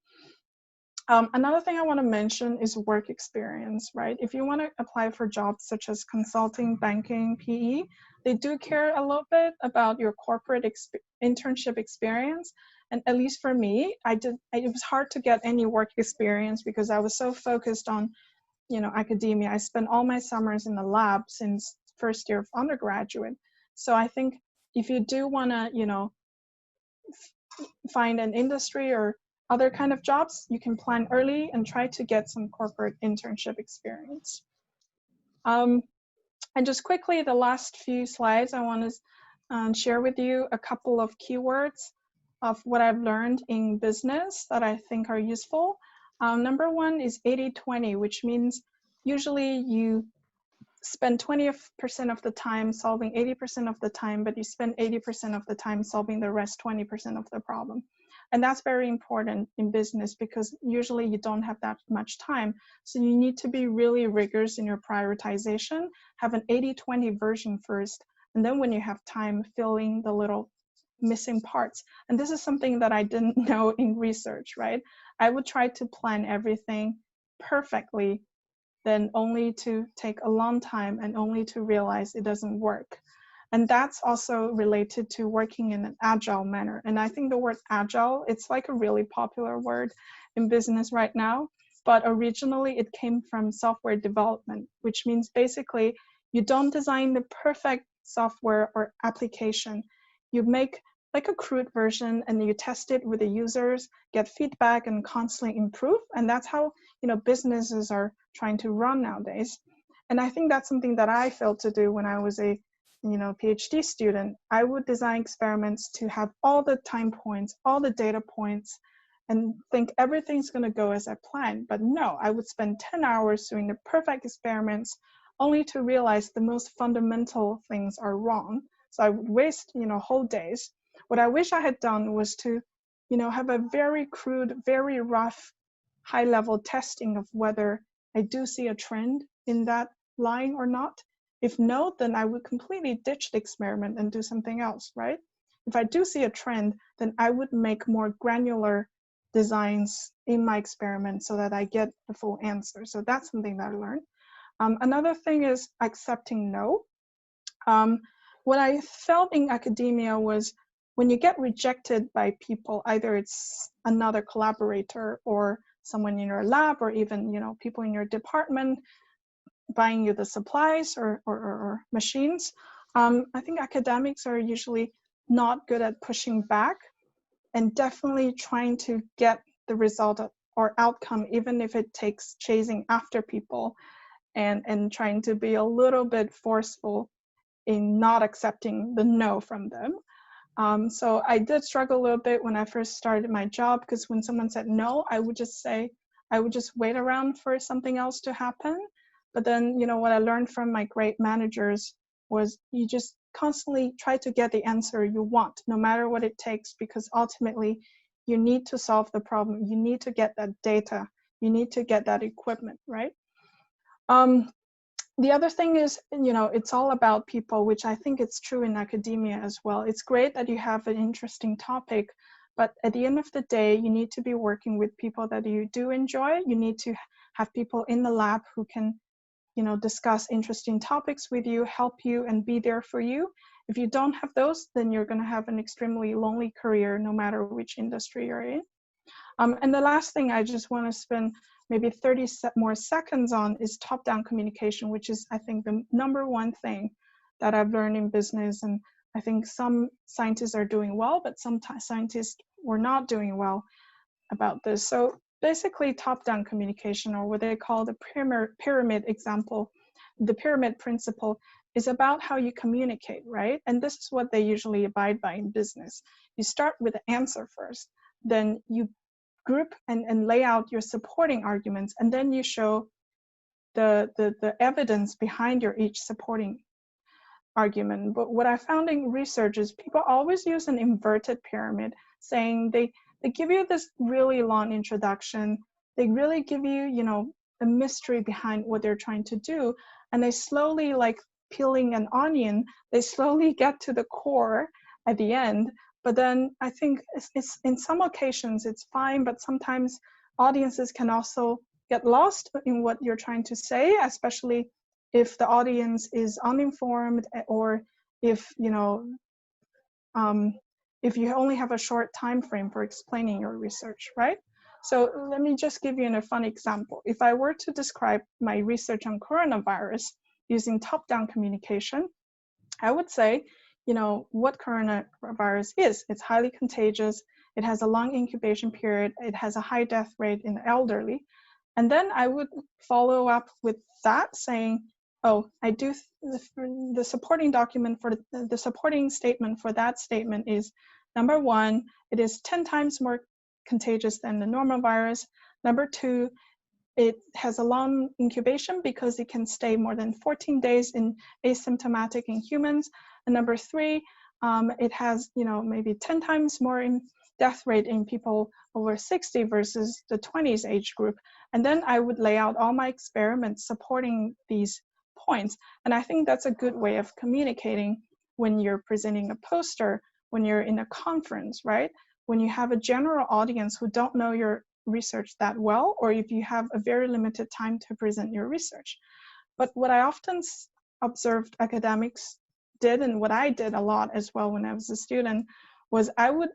Another thing I want to mention is work experience, right? If you want to apply for jobs such as consulting, banking, PE, they do care a little bit about your corporate internship experience. And at least for me, it was hard to get any work experience because I was so focused on, you know, academia. I spent all my summers in the lab since first year of undergraduate. So I think if you do want to, you know, find an industry or other kind of jobs, you can plan early and try to get some corporate internship experience. And just quickly, the last few slides, I want to share with you a couple of keywords of what I've learned in business that I think are useful. Number one is 80-20, which means usually you spend 20% of the time solving 80% of the time, but you spend 80% of the time solving the rest 20% of the problem. And that's very important in business because usually you don't have that much time. So you need to be really rigorous in your prioritization, have an 80-20 version first, and then when you have time, fill in the little missing parts. And this is something that I didn't know in research, right? I would try to plan everything perfectly, then only to take a long time and only to realize it doesn't work. And that's also related to working in an agile manner. And I think the word agile, it's like a really popular word in business right now, but originally it came from software development, which means basically you don't design the perfect software or application. You make like a crude version and you test it with the users, get feedback and constantly improve. And that's how, you know, businesses are trying to run nowadays. And I think that's something that I failed to do when I was a, you know, PhD student. I would design experiments to have all the time points, all the data points, and think everything's going to go as I planned. But no, I would spend 10 hours doing the perfect experiments only to realize the most fundamental things are wrong. So I would waste, you know, whole days. What I wish I had done was to, you know, have a very crude, very rough, high-level testing of whether I do see a trend in that line or not. If no, then I would completely ditch the experiment and do something else, right? If I do see a trend, then I would make more granular designs in my experiment so that I get the full answer. So that's something that I learned. Another thing is accepting no. What I felt in academia was when you get rejected by people, either it's another collaborator or someone in your lab or even, you know, people in your department buying you the supplies or machines. I think academics are usually not good at pushing back and definitely trying to get the result or outcome, even if it takes chasing after people and trying to be a little bit forceful in not accepting the no from them. So I did struggle a little bit when I first started my job because when someone said no, I would just wait around for something else to happen. But then, you know, what I learned from my great managers was you just constantly try to get the answer you want, no matter what it takes, because ultimately you need to solve the problem. You need to get that data. You need to get that equipment, right? The other thing is, it's all about people, which I think it's true in academia as well. It's great that you have an interesting topic, but at the end of the day, you need to be working with people that you do enjoy. You need to have people in the lab who can, discuss interesting topics with you, help you, and be there for you. If you don't have those, then you're going to have an extremely lonely career, no matter which industry you're in. And the last thing I just want to spend maybe 30 more seconds on is top-down communication, which is, I think, the #1 thing that I've learned in business. And I think some scientists are doing well, but some scientists were not doing well about this. So basically, top-down communication, or what they call the pyramid example, the pyramid principle, is about how you communicate, right? And this is what they usually abide by in business. You start with the answer first, then you group and lay out your supporting arguments, and then you show the evidence behind your each supporting argument. But what I found in research is people always use an inverted pyramid, saying they give you this really long introduction, they really give you, the mystery behind what they're trying to do, and they slowly, like peeling an onion, they slowly get to the core at the end. But then I think it's in some occasions it's fine, but sometimes audiences can also get lost in what you're trying to say, especially if the audience is uninformed, or if if you only have a short time frame for explaining your research, right? So let me just give you a fun example. If I were to describe my research on coronavirus using top-down communication, I would say, what coronavirus is. It's highly contagious. It has a long incubation period. It has a high death rate in the elderly. And then I would follow up with that saying, oh, I do the supporting document for the supporting statement for that statement is, #1, it is 10 times more contagious than the normal virus. #2, it has a long incubation because it can stay more than 14 days in asymptomatic in humans. And #3, it has, maybe 10 times more in death rate in people over 60 versus the 20s age group. And then I would lay out all my experiments supporting these points. And I think that's a good way of communicating when you're presenting a poster, when you're in a conference, right? When you have a general audience who don't know your research that well, or if you have a very limited time to present your research. But what I often observed academics did, and what I did a lot as well when I was a student, was I would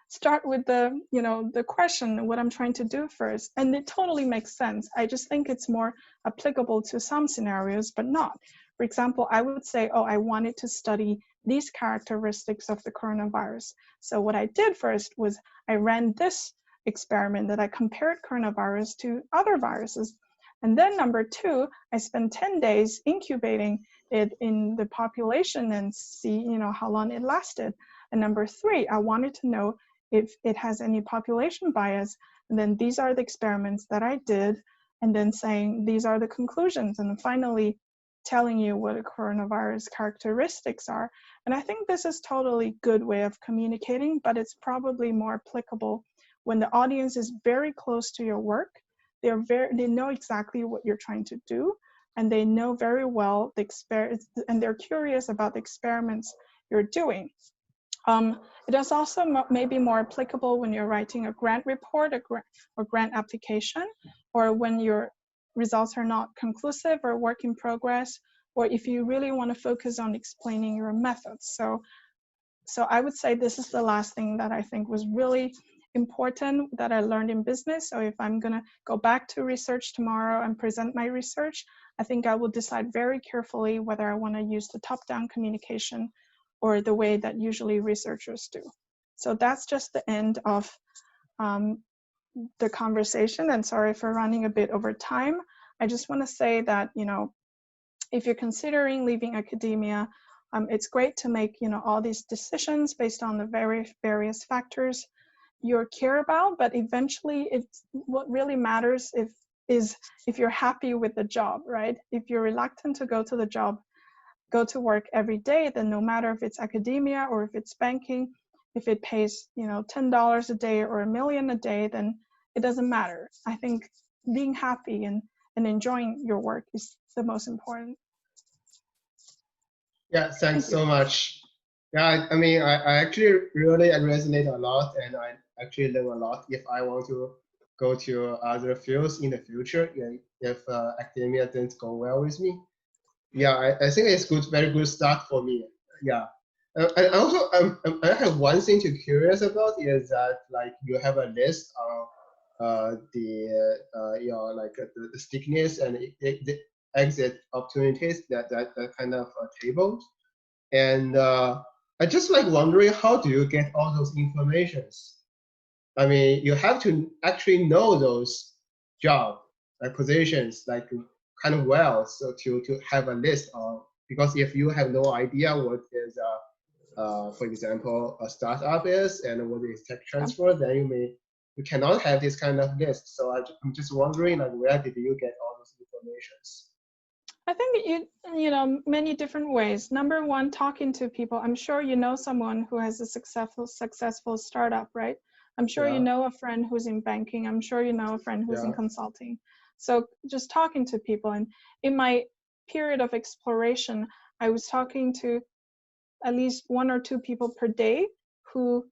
start with the question, what I'm trying to do first. And it totally makes sense. I just think it's more applicable to some scenarios, but not. For example, I would say, oh, I wanted to study these characteristics of the coronavirus. So what I did first was I ran this experiment that I compared coronavirus to other viruses. And then #2, I spent 10 days incubating it in the population and see, how long it lasted. And #3, I wanted to know if it has any population bias. And then these are the experiments that I did, and then saying these are the conclusions, and then finally telling you what a coronavirus characteristics are. And I think this is totally good way of communicating, but it's probably more applicable when the audience is very close to your work. They know exactly what you're trying to do, and they know very well the experience, and they're curious about the experiments you're doing. It is also maybe more applicable when you're writing a grant report or grant application, or when your results are not conclusive or work in progress, or if you really want to focus on explaining your methods. So I would say this is the last thing that I think was really important that I learned in business. So if I'm going to go back to research tomorrow and present my research, I think I will decide very carefully whether I want to use the top-down communication or the way that usually researchers do. So that's just the end of the conversation, and sorry for running a bit over time. I just want to say that, if you're considering leaving academia, it's great to make, all these decisions based on the various factors you care about, but eventually what really matters is if you're happy with the job, right? If you're reluctant to go to work every day, then no matter if it's academia or if it's banking, if it pays, you know, $10 a day or $1 million a day, then it doesn't matter. I think being happy and enjoying your work is the most important. Yeah, thanks so much. Yeah, I mean, I actually really resonate a lot, and I actually learn a lot if I want to go to other fields in the future, if academia didn't go well with me. Yeah, I think it's good, very good start for me. Yeah. And also, I have one thing to curious about is that like you have a list of you know, like the stickiness and the exit opportunities, that kind of table. And I just like wondering, how do you get all those informations? I mean, you have to actually know those job positions like kind of well, so to have a list of, because if you have no idea what is for example a startup is and what is tech transfer, then you cannot have this kind of list. So I'm just wondering, like, where did you get all those informations? I think you know, many different ways. Number one, talking to people. I'm sure you know someone who has a successful startup, right? I'm sure you know a friend who's in banking. I'm sure you know a friend who's in consulting. So just talking to people. And in my period of exploration, I was talking to at least 1 or 2 people per day who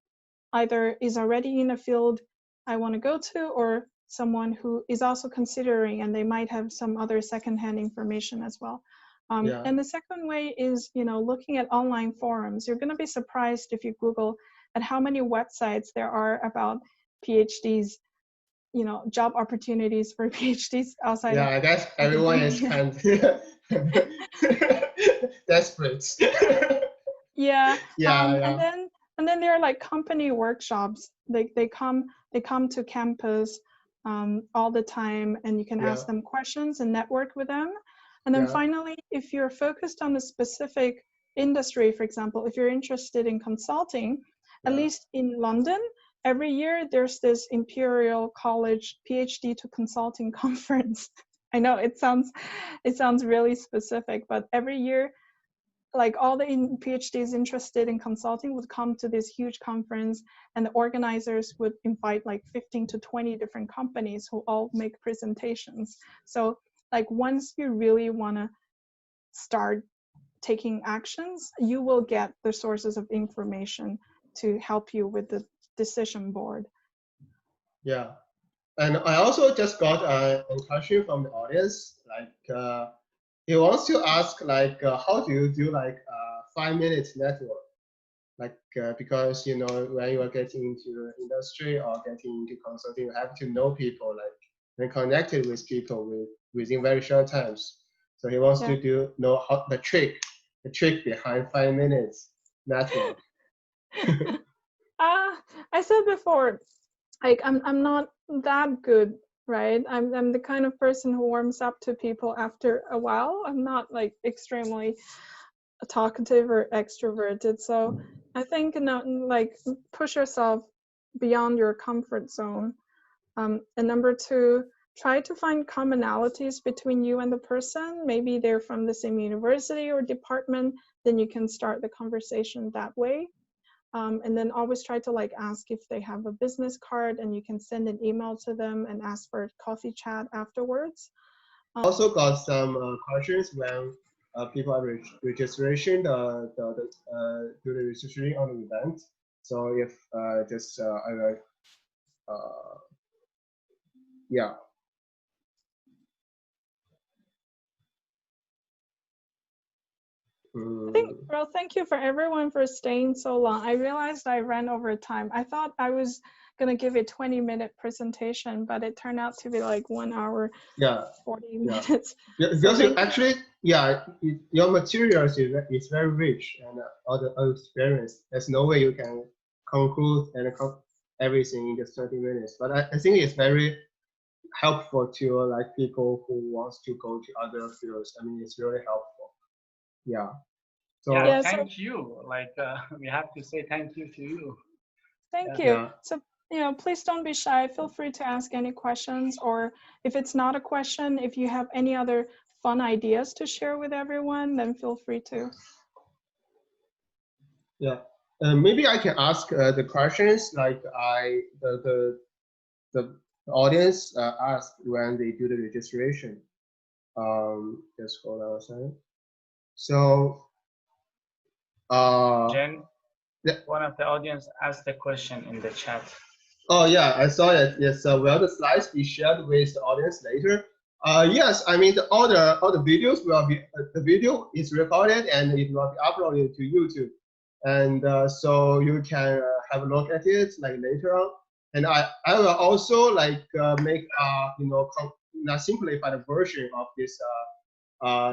either is already in a field I want to go to, or someone who is also considering, and they might have some other secondhand information as well. And the second way is, you know, looking at online forums. You're going to be surprised if you Google at how many websites there are about PhDs, you know, job opportunities for PhDs outside. Yeah, I guess everyone is kind of desperate. Yeah. Yeah. And then there are like company workshops. They come to campus all the time, and you can ask them questions and network with them. And then finally, if you're focused on a specific industry, for example, if you're interested in consulting, at least in London, every year there's this Imperial College PhD to Consulting conference. I know it sounds really specific, but every year, like all the PhDs interested in consulting would come to this huge conference, and the organizers would invite like 15 to 20 different companies who all make presentations. So like once you really want to start taking actions, you will get the sources of information to help you with the decision board. Yeah. And I also just got a question from the audience. Like, he wants to ask, like, how do you do like a 5-minute network? Like, because you know, when you are getting into the industry or getting into consulting, you have to know people, like, and connected with people within very short times. So he wants to know how the trick behind 5 minutes network. I said before, like I'm not that good, right? I'm the kind of person who warms up to people after a while. I'm not like extremely talkative or extroverted. So I think like push yourself beyond your comfort zone. And number two, try to find commonalities between you and the person. Maybe they're from the same university or department, then you can start the conversation that way. And then always try to like ask if they have a business card, and you can send an email to them and ask for a coffee chat afterwards. Also got some questions when people are registration do the registration on the event. So if just yeah. Well, thank you for everyone for staying so long. I realized I ran over time. I thought I was going to give a 20-minute presentation, but it turned out to be like 1 hour, 40 minutes. Yeah, because so actually, your materials is very rich, and all the experience. There's no way you can conclude and everything in just 30 minutes. But I think it's very helpful to like people who wants to go to other fields. I mean, it's really helpful. Yeah. So thank you. Like we have to say thank you to you. Thank you. So please don't be shy. Feel free to ask any questions, or if it's not a question, if you have any other fun ideas to share with everyone, then feel free to. Yeah. Maybe I can ask the questions like the audience asked when they do the registration. Just hold on a second. So, Jen, yeah. one of the audience asked the question in the chat. Oh yeah, I saw it. Yes, will the slides be shared with the audience later? Yes, I mean all the videos will be the video is recorded and it will be uploaded to YouTube, and so you can have a look at it like later on. And I will also like make you know simplified version of this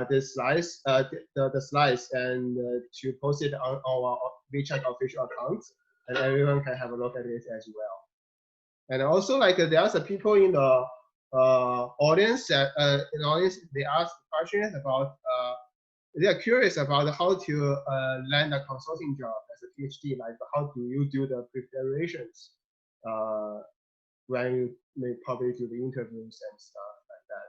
this slides the slides and to post it on our WeChat official account, and everyone can have a look at it as well. And also, like there are some people in the audience that they ask questions about they are curious about how to land a consulting job as a PhD. Like how do you do the preparations when you may probably do the interviews and stuff like that.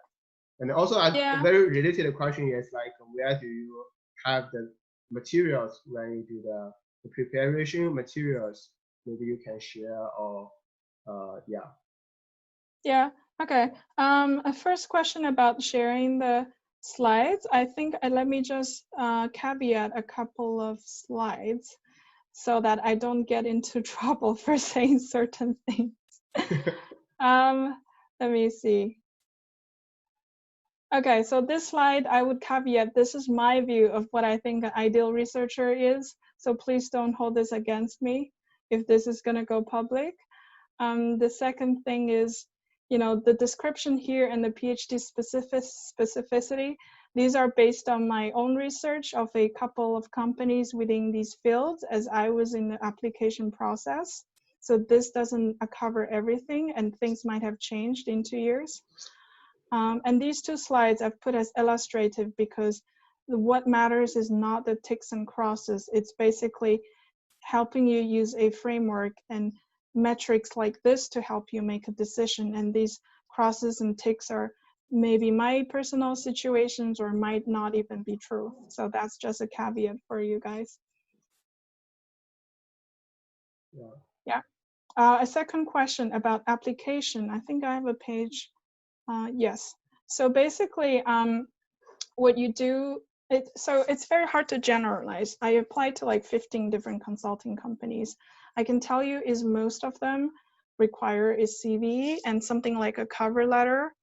And also, a very related question is like where do you have the materials when you do the preparation materials? Maybe you can share or. Yeah, okay. A first question about sharing the slides. I think let me just caveat a couple of slides so that I don't get into trouble for saying certain things. Let me see. Okay, so this slide, I would caveat, this is my view of what I think an ideal researcher is. So please don't hold this against me if this is gonna go public. The second thing is, you know, the description here and the PhD specificity, these are based on my own research of a couple of companies within these fields as I was in the application process. So this doesn't cover everything and things might have changed in 2 years. And these two slides I've put as illustrative because what matters is not the ticks and crosses. It's basically helping you use a framework and metrics like this to help you make a decision. And these crosses and ticks are maybe my personal situations or might not even be true. So that's just a caveat for you guys. Yeah. A second question about application. I think I have a page. Yes. So basically, what you do, so it's very hard to generalize. I applied to like 15 different consulting companies. I can tell you is most of them require a CV and something like a cover letter.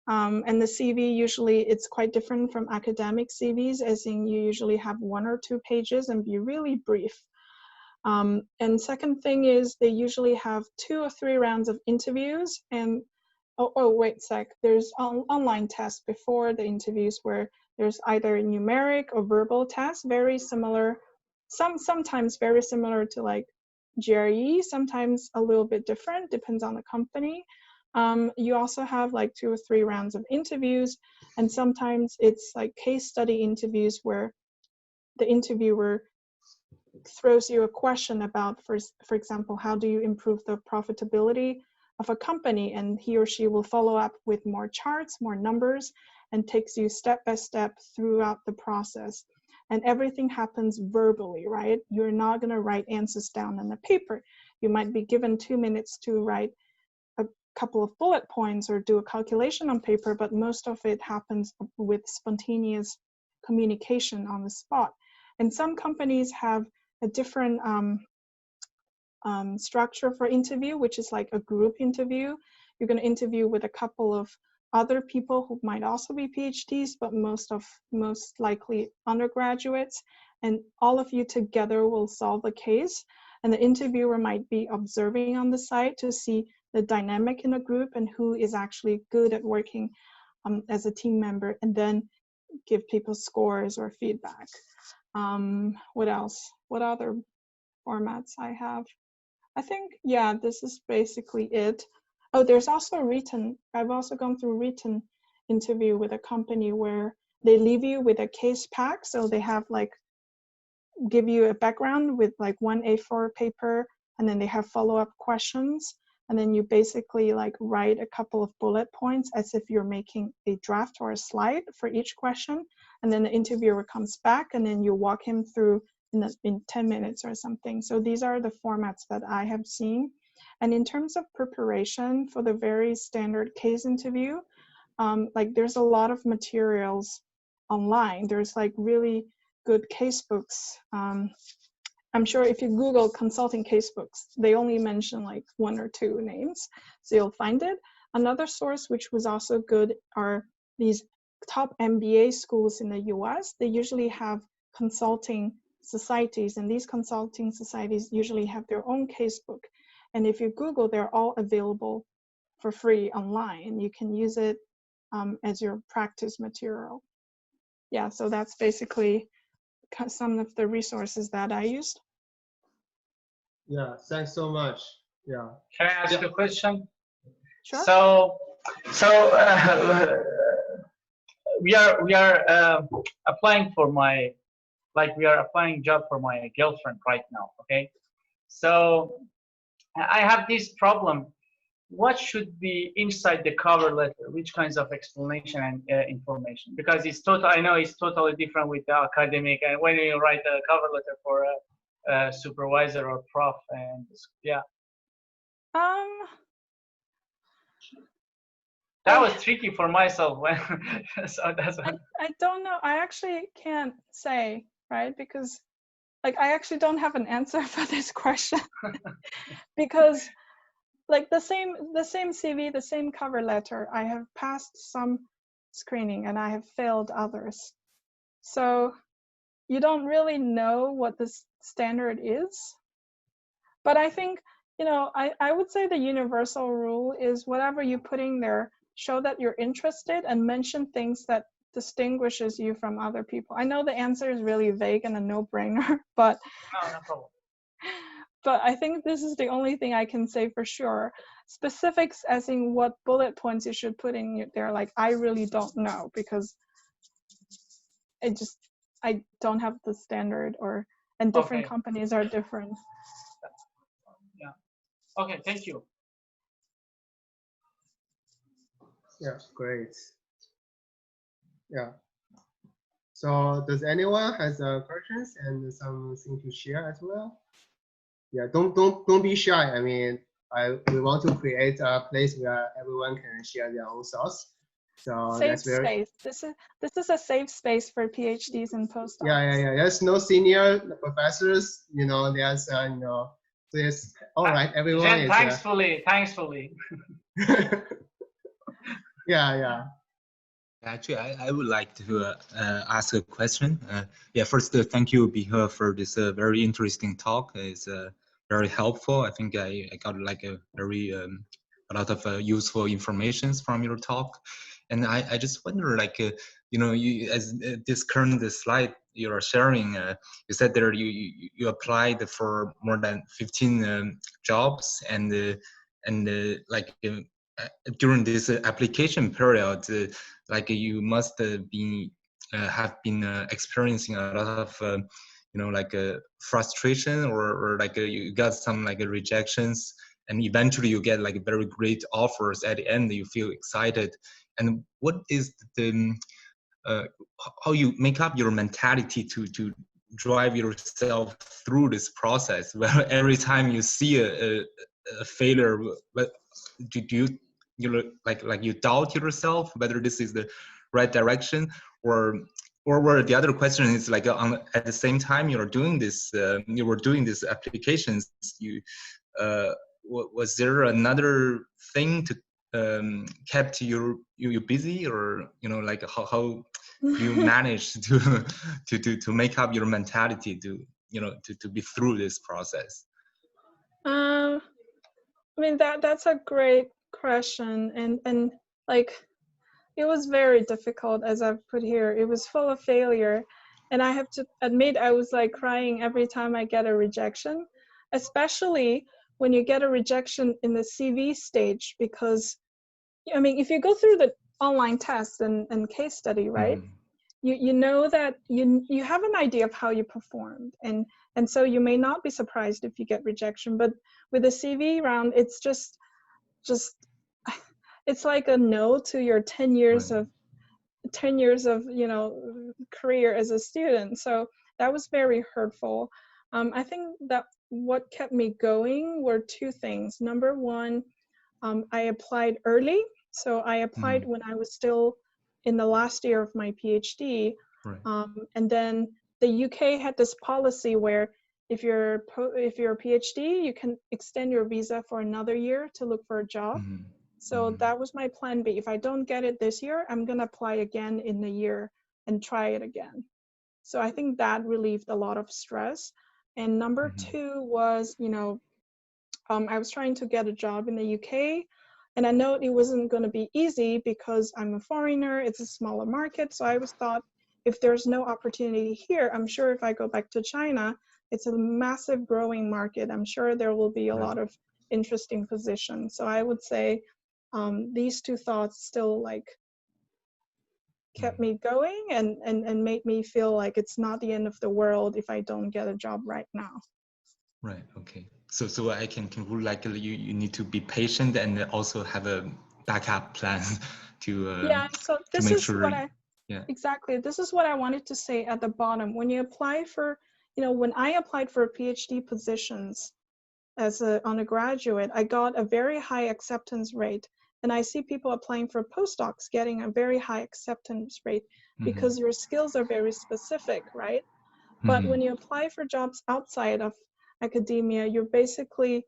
And the CV usually it's quite different from academic CVs, as in you usually have 1 or 2 pages and be really brief. And second thing is they usually have 2 or 3 rounds of interviews. And oh wait a sec, there's online tests before the interviews where there's either numeric or verbal tests, very similar, sometimes very similar to like GRE, sometimes a little bit different, depends on the company. You also have like 2 or 3 rounds of interviews, and sometimes it's like case study interviews where the interviewer throws you a question about, for example, how do you improve the profitability of a company, and he or she will follow up with more charts, more numbers, and takes you step by step throughout the process. And everything happens verbally, right? You're not going to write answers down on the paper. You might be given 2 minutes to write a couple of bullet points or do a calculation on paper, but most of it happens with spontaneous communication on the spot. And some companies have a different structure for interview, which is like a group interview. You're going to interview with a couple of other people who might also be PhDs, but most likely undergraduates, and all of you together will solve a case. And the interviewer might be observing on the side to see the dynamic in a group and who is actually good at working as a team member, and then give people scores or feedback. What else? What other formats I have? I think, yeah, this is basically it. Oh, there's also written. I've also gone through written interview with a company where they leave you with a case pack. So they have like, give you a background with like 1 A4 paper, and then they have follow-up questions. And then you basically like write a couple of bullet points as if you're making a draft or a slide for each question. And then the interviewer comes back and then you walk him through in 10 minutes or something. So these are the formats that I have seen. And in terms of preparation for the very standard case interview, like there's a lot of materials online. There's like really good case books. I'm sure if you Google consulting case books, they only mention like 1 or 2 names, so you'll find it. Another source which was also good are these top MBA schools in the US. They usually have consulting societies, and these consulting societies usually have their own casebook. And if you Google, they're all available for free online. You can use it as your practice material. Yeah, so that's basically some of the resources that I used. Yeah, thanks so much. Yeah. Can I ask a question? Sure. So we are applying for my, like we are applying job for my girlfriend right now. Okay. So I have this problem. What should be inside the cover letter? Which kinds of explanation and information? Because it's I know it's totally different with the academic, and when you write a cover letter for a supervisor or prof, and yeah. That was tricky for myself when so that's what I don't know. I actually can't say, right? Because like I actually don't have an answer for this question. Because like the same CV, the same cover letter, I have passed some screening and I have failed others. So you don't really know what the standard is. But I think, you know, I would say the universal rule is whatever you put in there, show that you're interested and mention things that distinguishes you from other people. I know the answer is really vague and a no-brainer, but no problem. But I think this is the only thing I can say for sure. Specifics as in what bullet points you should put in there, like I really don't know, because I don't have the standard, and different companies are different. Yeah. Okay, thank you. Yeah, great. Yeah. So does anyone has questions and something to share as well? Yeah, don't be shy. I mean, we want to create a place where everyone can share their own thoughts. So safe that's very space. This is a safe space for PhDs and postdocs. Yeah. There's no senior professors. You know, there's you know, there's all right. Everyone Jen, is thankfully. Yeah. Actually, I would like to ask a question. Yeah, first, thank you, Bihe, for this very interesting talk. It's very helpful. I think I got like a lot of useful informations from your talk. And I just wonder, like, you know, you as this current slide you are sharing, you said there you applied for more than 15 jobs, and like during this application period, like you must be have been experiencing a lot of you know, like frustration, or like you got some like rejections, and eventually you get like very great offers at the end. You feel excited. And what is the how you make up your mentality to drive yourself through this process, where every time you see a failure, but do you like you doubt yourself whether this is the right direction, or where the other question is like at the same time you were doing this applications, you was there another thing to kept you busy, or you know, like how you manage to make up your mentality to, you know, to be through this process? I mean, that's a great question, and like it was very difficult, as I've put here. It was full of failure, and I have to admit I was like crying every time I get a rejection, especially when you get a rejection in the CV stage, because I mean, if you go through the online test and case study, right? Mm-hmm. You know that you have an idea of how you performed, and so you may not be surprised if you get rejection. But with the CV round, it's just it's like a no to your 10 years of you know, career as a student. So that was very hurtful. I think that what kept me going were two things. Number one, I applied early. So I applied when I was still in the last year of my PhD. Right. And then the UK had this policy where if you're a PhD, you can extend your visa for another year to look for a job. So that was my plan B. If I don't get it this year, I'm going to apply again in a year and try it again. So I think that relieved a lot of stress. And number two was, I was trying to get a job in the UK, and I know it wasn't going to be easy because I'm a foreigner, it's a smaller market. So I was thought, if there's no opportunity here, I'm sure if I go back to China, it's a massive growing market. I'm sure there will be a lot of interesting positions. So I would say these two thoughts still like kept me going and made me feel like it's not the end of the world if I don't get a job right now. Right. Okay. So I can conclude like you need to be patient and also have a backup plan to So this make is sure. what exactly. This is what I wanted to say at the bottom. When you apply for, when I applied for PhD positions as an undergraduate, I got a very high acceptance rate. And I see people applying for postdocs getting a very high acceptance rate because your skills are very specific, right? But when you apply for jobs outside of academia, you're basically,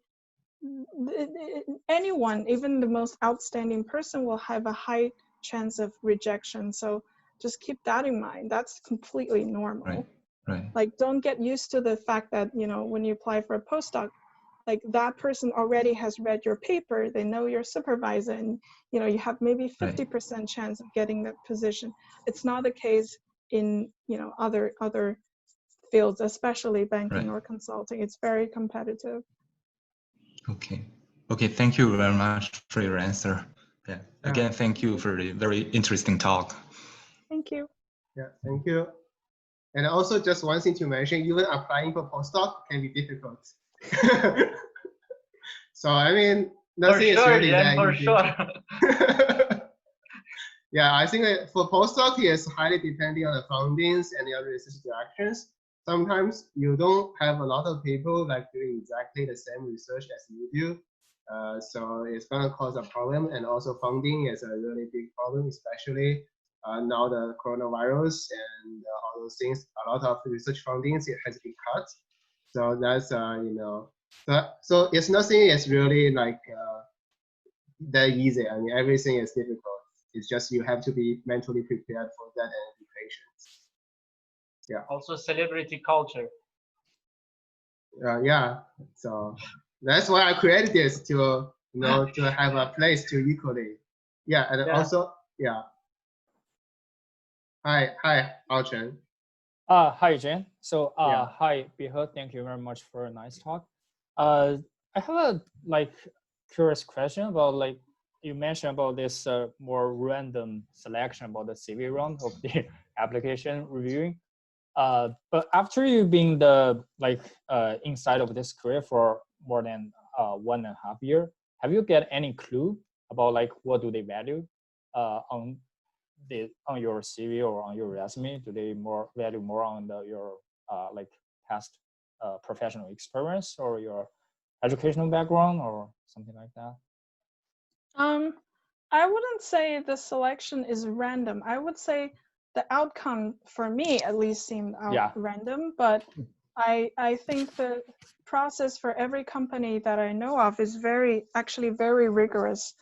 anyone, even the most outstanding person, will have a high chance of rejection. So just keep that in mind. That's completely normal. Right. Like, don't get used to the fact that, when you apply for a postdoc, like that person already has read your paper, they know your supervisor, and you have maybe 50% chance of getting that position. It's not the case in other fields, especially banking or consulting. It's very competitive. Okay, thank you very much for your answer. Yeah, again, thank you for the very interesting talk. Thank you. Yeah, thank you. And also just one thing to mention, even applying for postdoc can be difficult. So I mean, nothing is really that easy. Sure. Yeah, I think that for postdoc, it's highly depending on the fundings and the other research directions. Sometimes you don't have a lot of people like doing exactly the same research as you do. So it's going to cause a problem. And also funding is a really big problem, especially now the coronavirus and all those things. A lot of research fundings has been cut. So that's, so it's nothing is really like that easy. I mean, everything is difficult. It's just you have to be mentally prepared for that and be patient. Yeah. Also celebrity culture. Yeah. So that's why I created this to to have a place to equally. Yeah, and also Hi, Aochen. Hi, Jen. So, hi, Bihe. Thank you very much for a nice talk. I have a curious question about you mentioned about this more random selection about the CV round of the application reviewing. But after you being the inside of this career for more than 1.5 years, have you get any clue about what do they value on your CV or on your resume? Do they value more on your past professional experience or your educational background or something like that? I wouldn't say the selection is random. I would say the outcome for me at least seemed random, but I think the process for every company that I know of is actually very rigorous.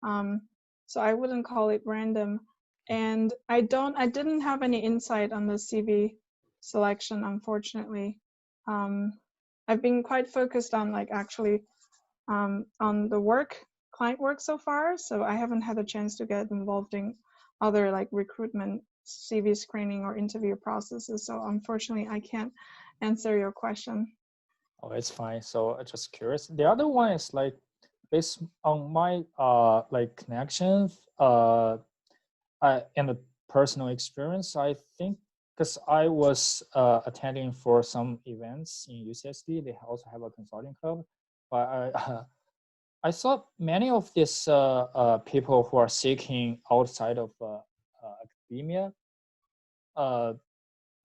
So I wouldn't call it random. And I didn't have any insight on the CV selection, unfortunately. I've been quite focused on on the client work so far, so I haven't had a chance to get involved in other recruitment CV screening or interview processes. So unfortunately, I can't answer your question. Oh, it's fine. So I'm just curious. The other one is based on my connections and the personal experience. I think because I was attending for some events in UCSD, they also have a consulting club, but I saw many of these people who are seeking outside of academia.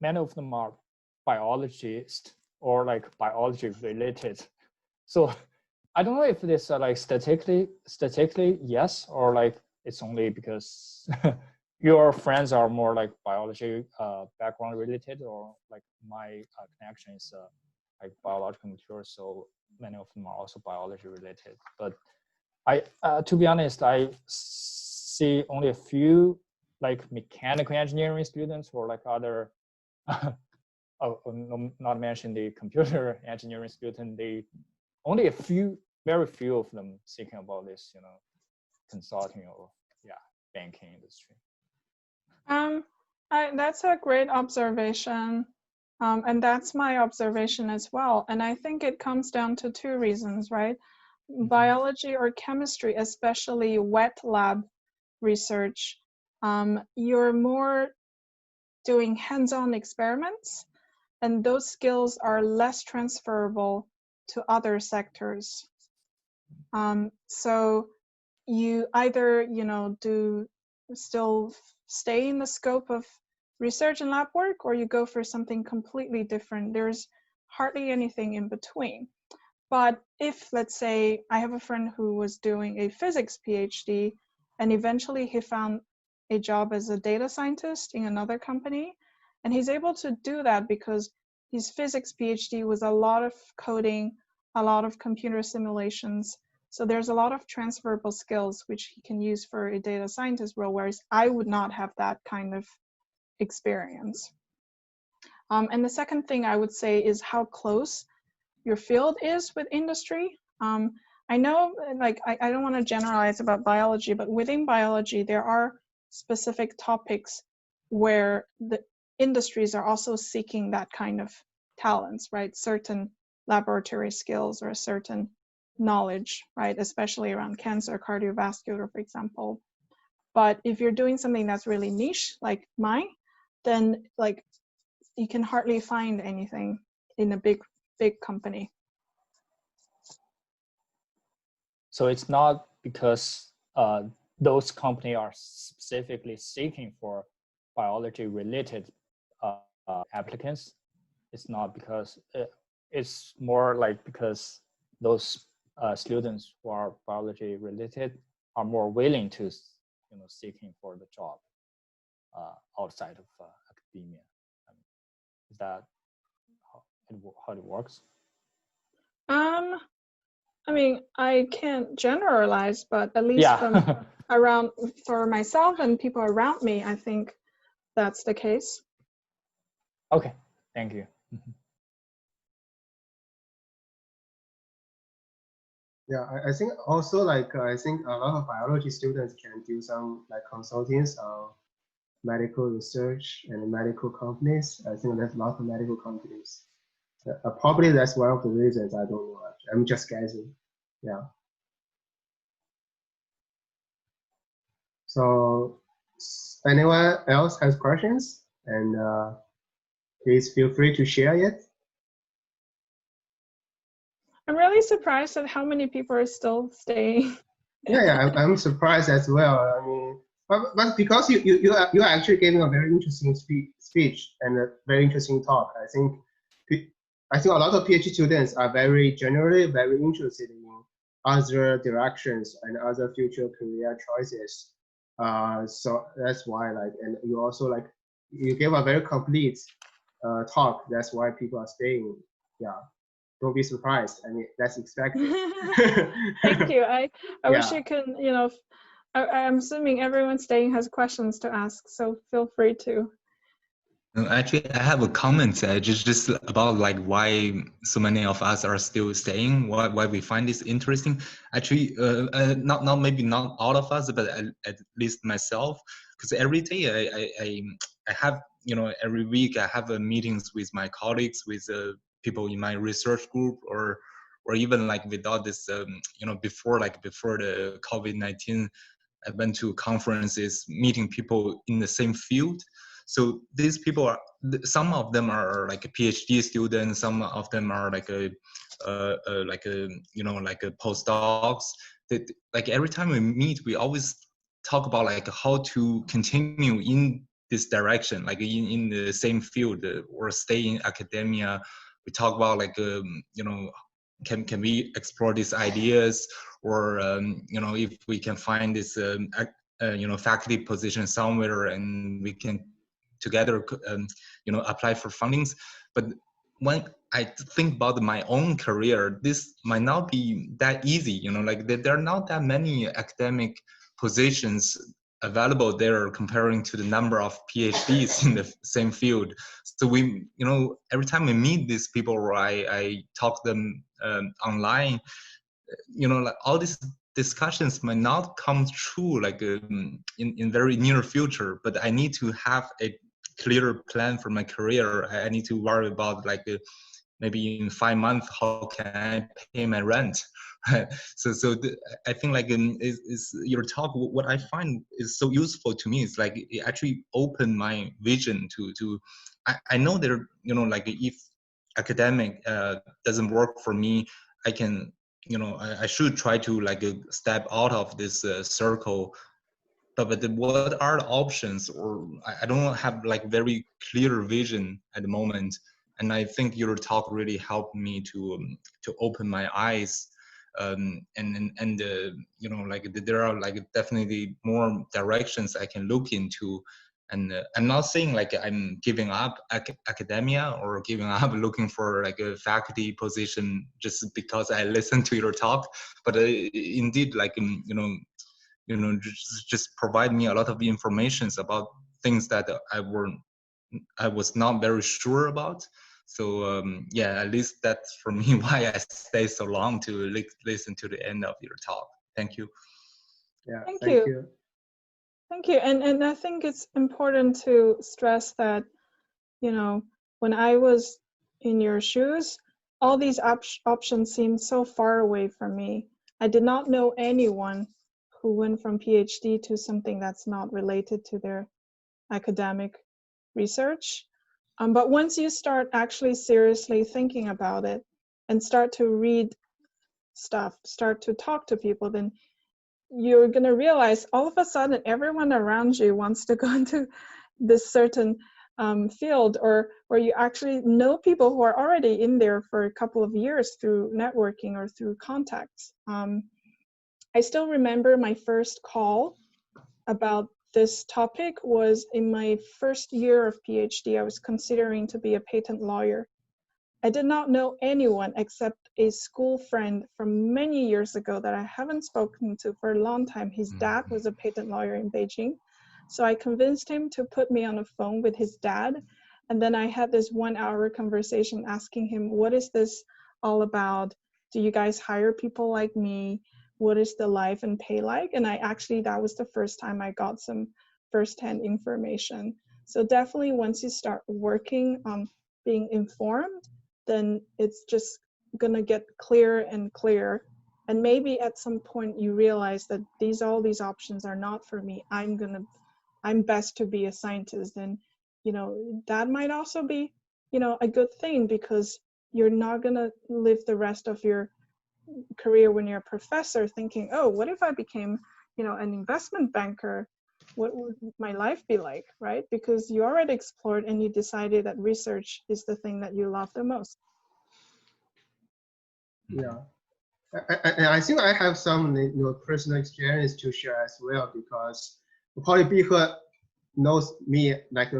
Many of them are biologist or like biology related. So I don't know if this like statistically yes, or like it's only because your friends are more like biology background related, or like my connection is like biological materials, so many of them are also biology related. But I to be honest, I see only a few like mechanical engineering students or like other not mention the computer engineering student. They only a few, very few of them thinking about this, you know, consulting or banking industry. That's a great observation, and that's my observation as well. And I think it comes down to two reasons, right? Biology or chemistry, especially wet lab research, you're more doing hands-on experiments, and those skills are less transferable to other sectors. So you either, you know, do still stay in the scope of research and lab work, or you go for something completely different. There's hardly anything in between. But if, let's say, I have a friend who was doing a physics PhD, and eventually he found a job as a data scientist in another company, and he's able to do that because his physics PhD was a lot of coding, a lot of computer simulations. So there's a lot of transferable skills which he can use for a data scientist role, whereas I would not have that kind of experience. And the second thing I would say is how close your field is with industry. I know, like, I don't want to generalize about biology, but within biology, there are specific topics where the industries are also seeking that kind of talents, right? Certain laboratory skills or certain knowledge, right? Especially around cancer, cardiovascular, for example. But if you're doing something that's really niche, like mine, then like you can hardly find anything in a big company. So it's not because those companies are specifically seeking for biology related applicants. It's not because it's more like because those students who are biology related are more willing to, you know, seeking for the job outside of academia. I mean, is that how it works? I mean, I can't generalize, but at least from around, for myself and people around me, I think that's the case. Okay, thank you. Yeah, I think also like I think a lot of biology students can do some like consultings on medical research and medical companies. I think there's a lot of medical companies. Probably that's one of the reasons. I don't know. I'm just guessing. Yeah. So anyone else has questions? And please feel free to share it. I'm really surprised at how many people are still staying. Yeah, I'm surprised as well. I mean, but because you are actually giving a very interesting speech and a very interesting talk. I think a lot of PhD students are generally very interested in other directions and other future career choices. So that's why, like, and you also like you gave a very complete talk. That's why people are staying. Yeah. Don't be surprised. I mean, that's expected. Thank you. I wish you could, you know, I'm assuming everyone staying has questions to ask, so feel free to. Actually, I have a comment just about like why so many of us are still staying, why we find this interesting. Actually, maybe not all of us, but at least myself, because every day I have, you know, every week I have meetings with my colleagues, with people in my research group, or even like without this, you know, before the COVID-19, I went to conferences, meeting people in the same field. So these people are, some of them are like a PhD students, some of them are like a postdocs. That like every time we meet, we always talk about like how to continue in this direction, like in the same field or stay in academia. We talk about like, you know, can we explore these ideas, or you know, if we can find this you know, faculty position somewhere and we can together you know, apply for fundings. But when I think about my own career, this might not be that easy, you know, like there are not that many academic positions available there comparing to the number of PhDs in the same field. So we, you know, every time we meet these people, or I talk to them online, you know, like all these discussions might not come true like in very near future, but I need to have a clear plan for my career. I need to worry about like maybe in 5 months, how can I pay my rent? So I think like is your talk, what I find is so useful to me is like it actually opened my vision to I know there, you know, like if academic doesn't work for me, I can, you know, I should try to like step out of this circle. But what are the options? Or I don't have like very clear vision at the moment. And I think your talk really helped me to open my eyes. And you know, like there are like definitely more directions I can look into. And I'm not saying like I'm giving up academia or giving up looking for like a faculty position just because I listened to your talk, but indeed, like you know, just provide me a lot of information about things that I was not very sure about. So yeah, at least that's for me why I stay so long to listen to the end of your talk. Thank you. Yeah, Thank thank you. you. Thank you. And I think it's important to stress that, you know, when I was in your shoes, all these options seemed so far away from me. I did not know anyone who went from PhD to something that's not related to their academic research. But once you start actually seriously thinking about it and start to read stuff, start to talk to people, then you're going to realize all of a sudden everyone around you wants to go into this certain field, or you actually know people who are already in there for a couple of years through networking or through contacts. I still remember my first call about this topic was in my first year of PhD. I was considering to be a patent lawyer. I did not know anyone except a school friend from many years ago that I haven't spoken to for a long time. His dad was a patent lawyer in Beijing. So I convinced him to put me on the phone with his dad. And then I had this 1-hour conversation asking him, what is this all about? Do you guys hire people like me? What is the life and pay like? And that was the first time I got some firsthand information. So definitely once you start working on being informed, then it's just gonna get clearer and clearer. And maybe at some point you realize that all these options are not for me. I'm best to be a scientist. And, you know, that might also be, you know, a good thing, because you're not gonna live the rest of your career when you're a professor thinking, oh, what if I became, you know, an investment banker? What would my life be like, right? Because you already explored and you decided that research is the thing that you love the most. Yeah, and I think I have some, you know, personal experience to share as well, because probably Bihe knows me like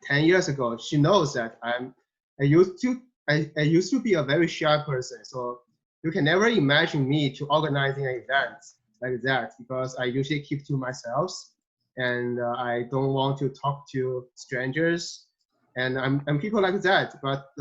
10 years ago. She knows that I used to be a very shy person, so you can never imagine me to organizing an event like that, because I usually keep to myself, and I don't want to talk to strangers, and I'm people like that. But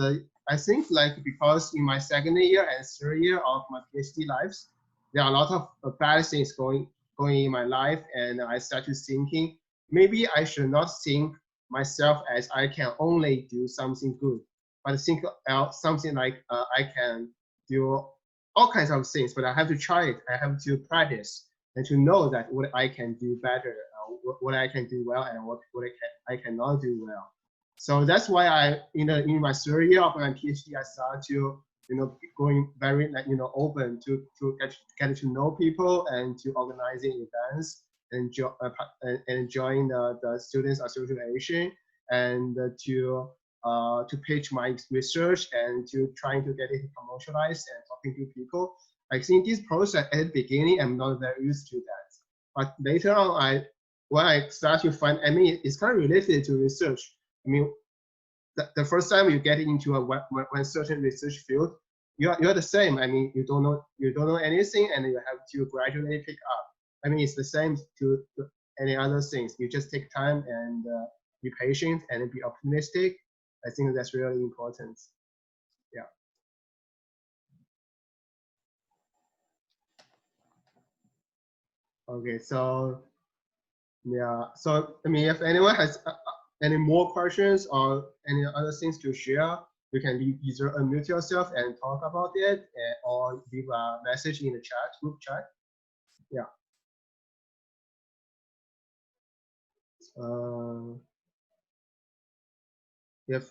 I think like because in my second year and third year of my PhD lives, there are a lot of bad things going in my life, and I started thinking maybe I should not think myself as I can only do something good, but think something like I can do all kinds of things, but I have to try it. I have to practice and to know that what I can do better, what I can do well, and what I cannot do well. So that's why I, in my third year of my PhD, I started to, you know, going very, like, you know, open to get to know people and to organizing events and join the students association and to pitch my research and to trying to get it commercialized and talking to people. I think this process at the beginning, I'm not very used to that. But later on, when I start to find, I mean, it's kind of related to research. I mean, the first time you get into one certain research field, you're the same. I mean, you don't know anything, and you have to gradually pick up. I mean, it's the same to any other things. You just take time and be patient and be optimistic. I think that's really important. Yeah. Okay, so yeah, so I mean, if anyone has any more questions or any other things to share, you can either unmute yourself and talk about it, or leave a message in the chat, group chat. Yeah.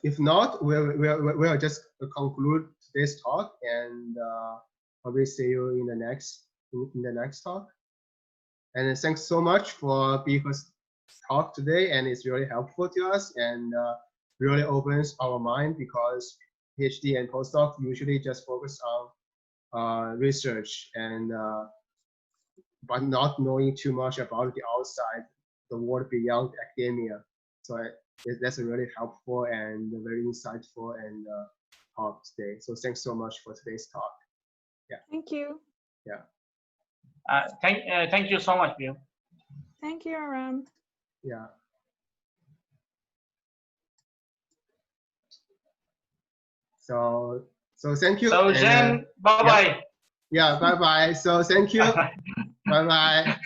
If not, we'll just conclude today's talk, and probably see you in the next talk. And thanks so much for being talk today, and it's really helpful to us and really opens our mind, because PhD and postdoc usually just focus on research and but not knowing too much about the outside, the world beyond academia. So that's a really helpful and very insightful and talk today. So thanks so much for today's talk. Yeah. Thank you. Yeah. Thank you so much, Bill. Thank you, Aram. Yeah. So thank you. So Jen, bye-bye. Yeah, bye-bye. So thank you. Bye-bye.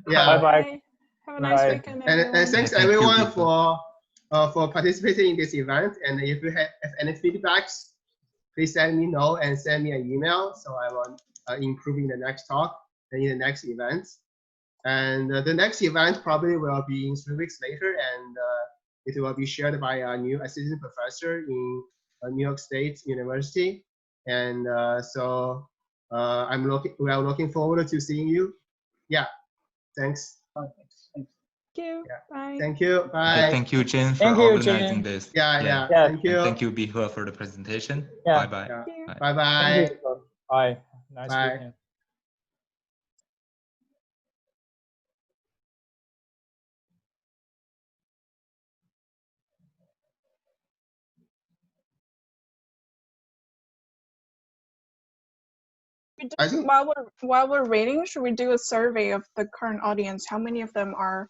Yeah. Bye-bye. Have a nice weekend, everyone. And thanks everyone for participating in this event. And if you have any feedbacks, please let me know and send me an email, so I will improve in the next talk and in the next event. And the next event probably will be in 3 weeks later, and it will be shared by a new assistant professor in New York State University. And so we are looking forward to seeing you. Yeah, thanks. Thank you. Yeah. Bye. Thank you. Bye. Thank you, Jen, for Thank you, organizing Jen. this. Yeah. Thank you. And thank you, Bihua, for the presentation. Yeah. Bye-bye. Yeah. Bye. Bye-bye. Bye. Nice Bye. weekend. I think While we're waiting, should we do a survey of the current audience? How many of them are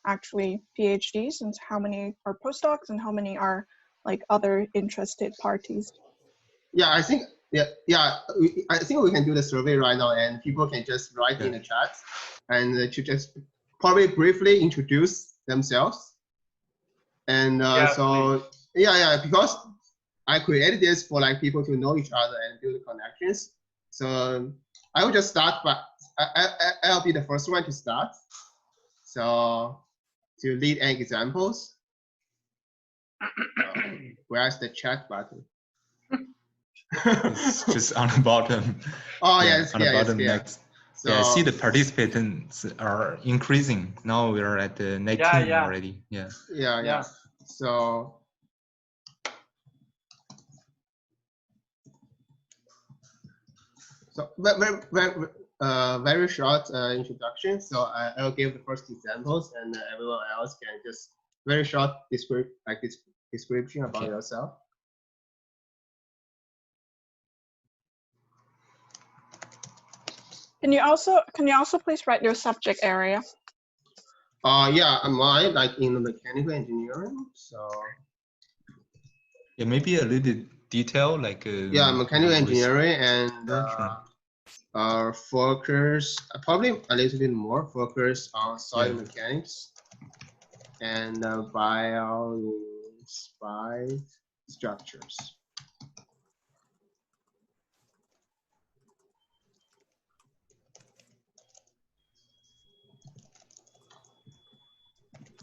actually PhDs, and how many are postdocs, and how many are like other interested parties? Yeah, I think I think we can do the survey right now, and people can just write in the chat and to just probably briefly introduce themselves. And because I created this for like people to know each other and build connections. So I will just start, but I'll be the first one to start. So to lead any examples, where's the chat button? It's just on the bottom. Oh yes, on the bottom yes, next. So, yeah, I see the participants are increasing. Now we are at the 19 already. Yeah. So very short introduction. So I'll give the first examples, and everyone else can just very short description about yourself. Can you also please write your subject area? Yeah, mine like in mechanical engineering. So yeah, maybe a little detail like mechanical engineering and focus probably a little bit more focus on soil mechanics and bio-inspired structures.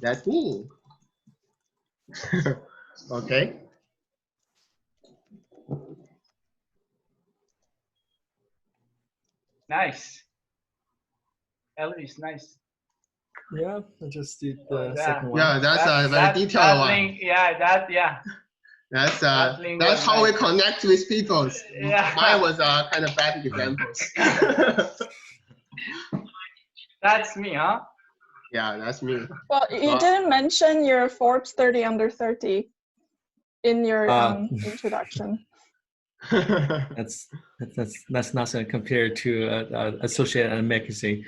That's me. Okay. Nice. Elvis, nice. Yeah, I just did the second one. Yeah, that's a very detailed one. Link, yeah. That's how we connect with people. Yeah. Mine was kind of bad examples. That's me, huh? Yeah, that's me. Well, you didn't mention your Forbes 30 under 30 in your introduction. That's nothing compared to Associated magazine.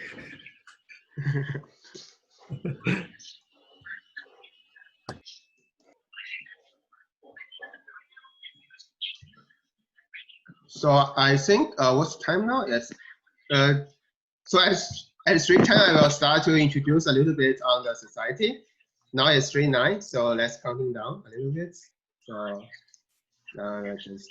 So I think what's the time now? Yes. So at 3:10 I will start to introduce a little bit on the society. Now it's 3:09, so let's counting down a little bit. So now let's just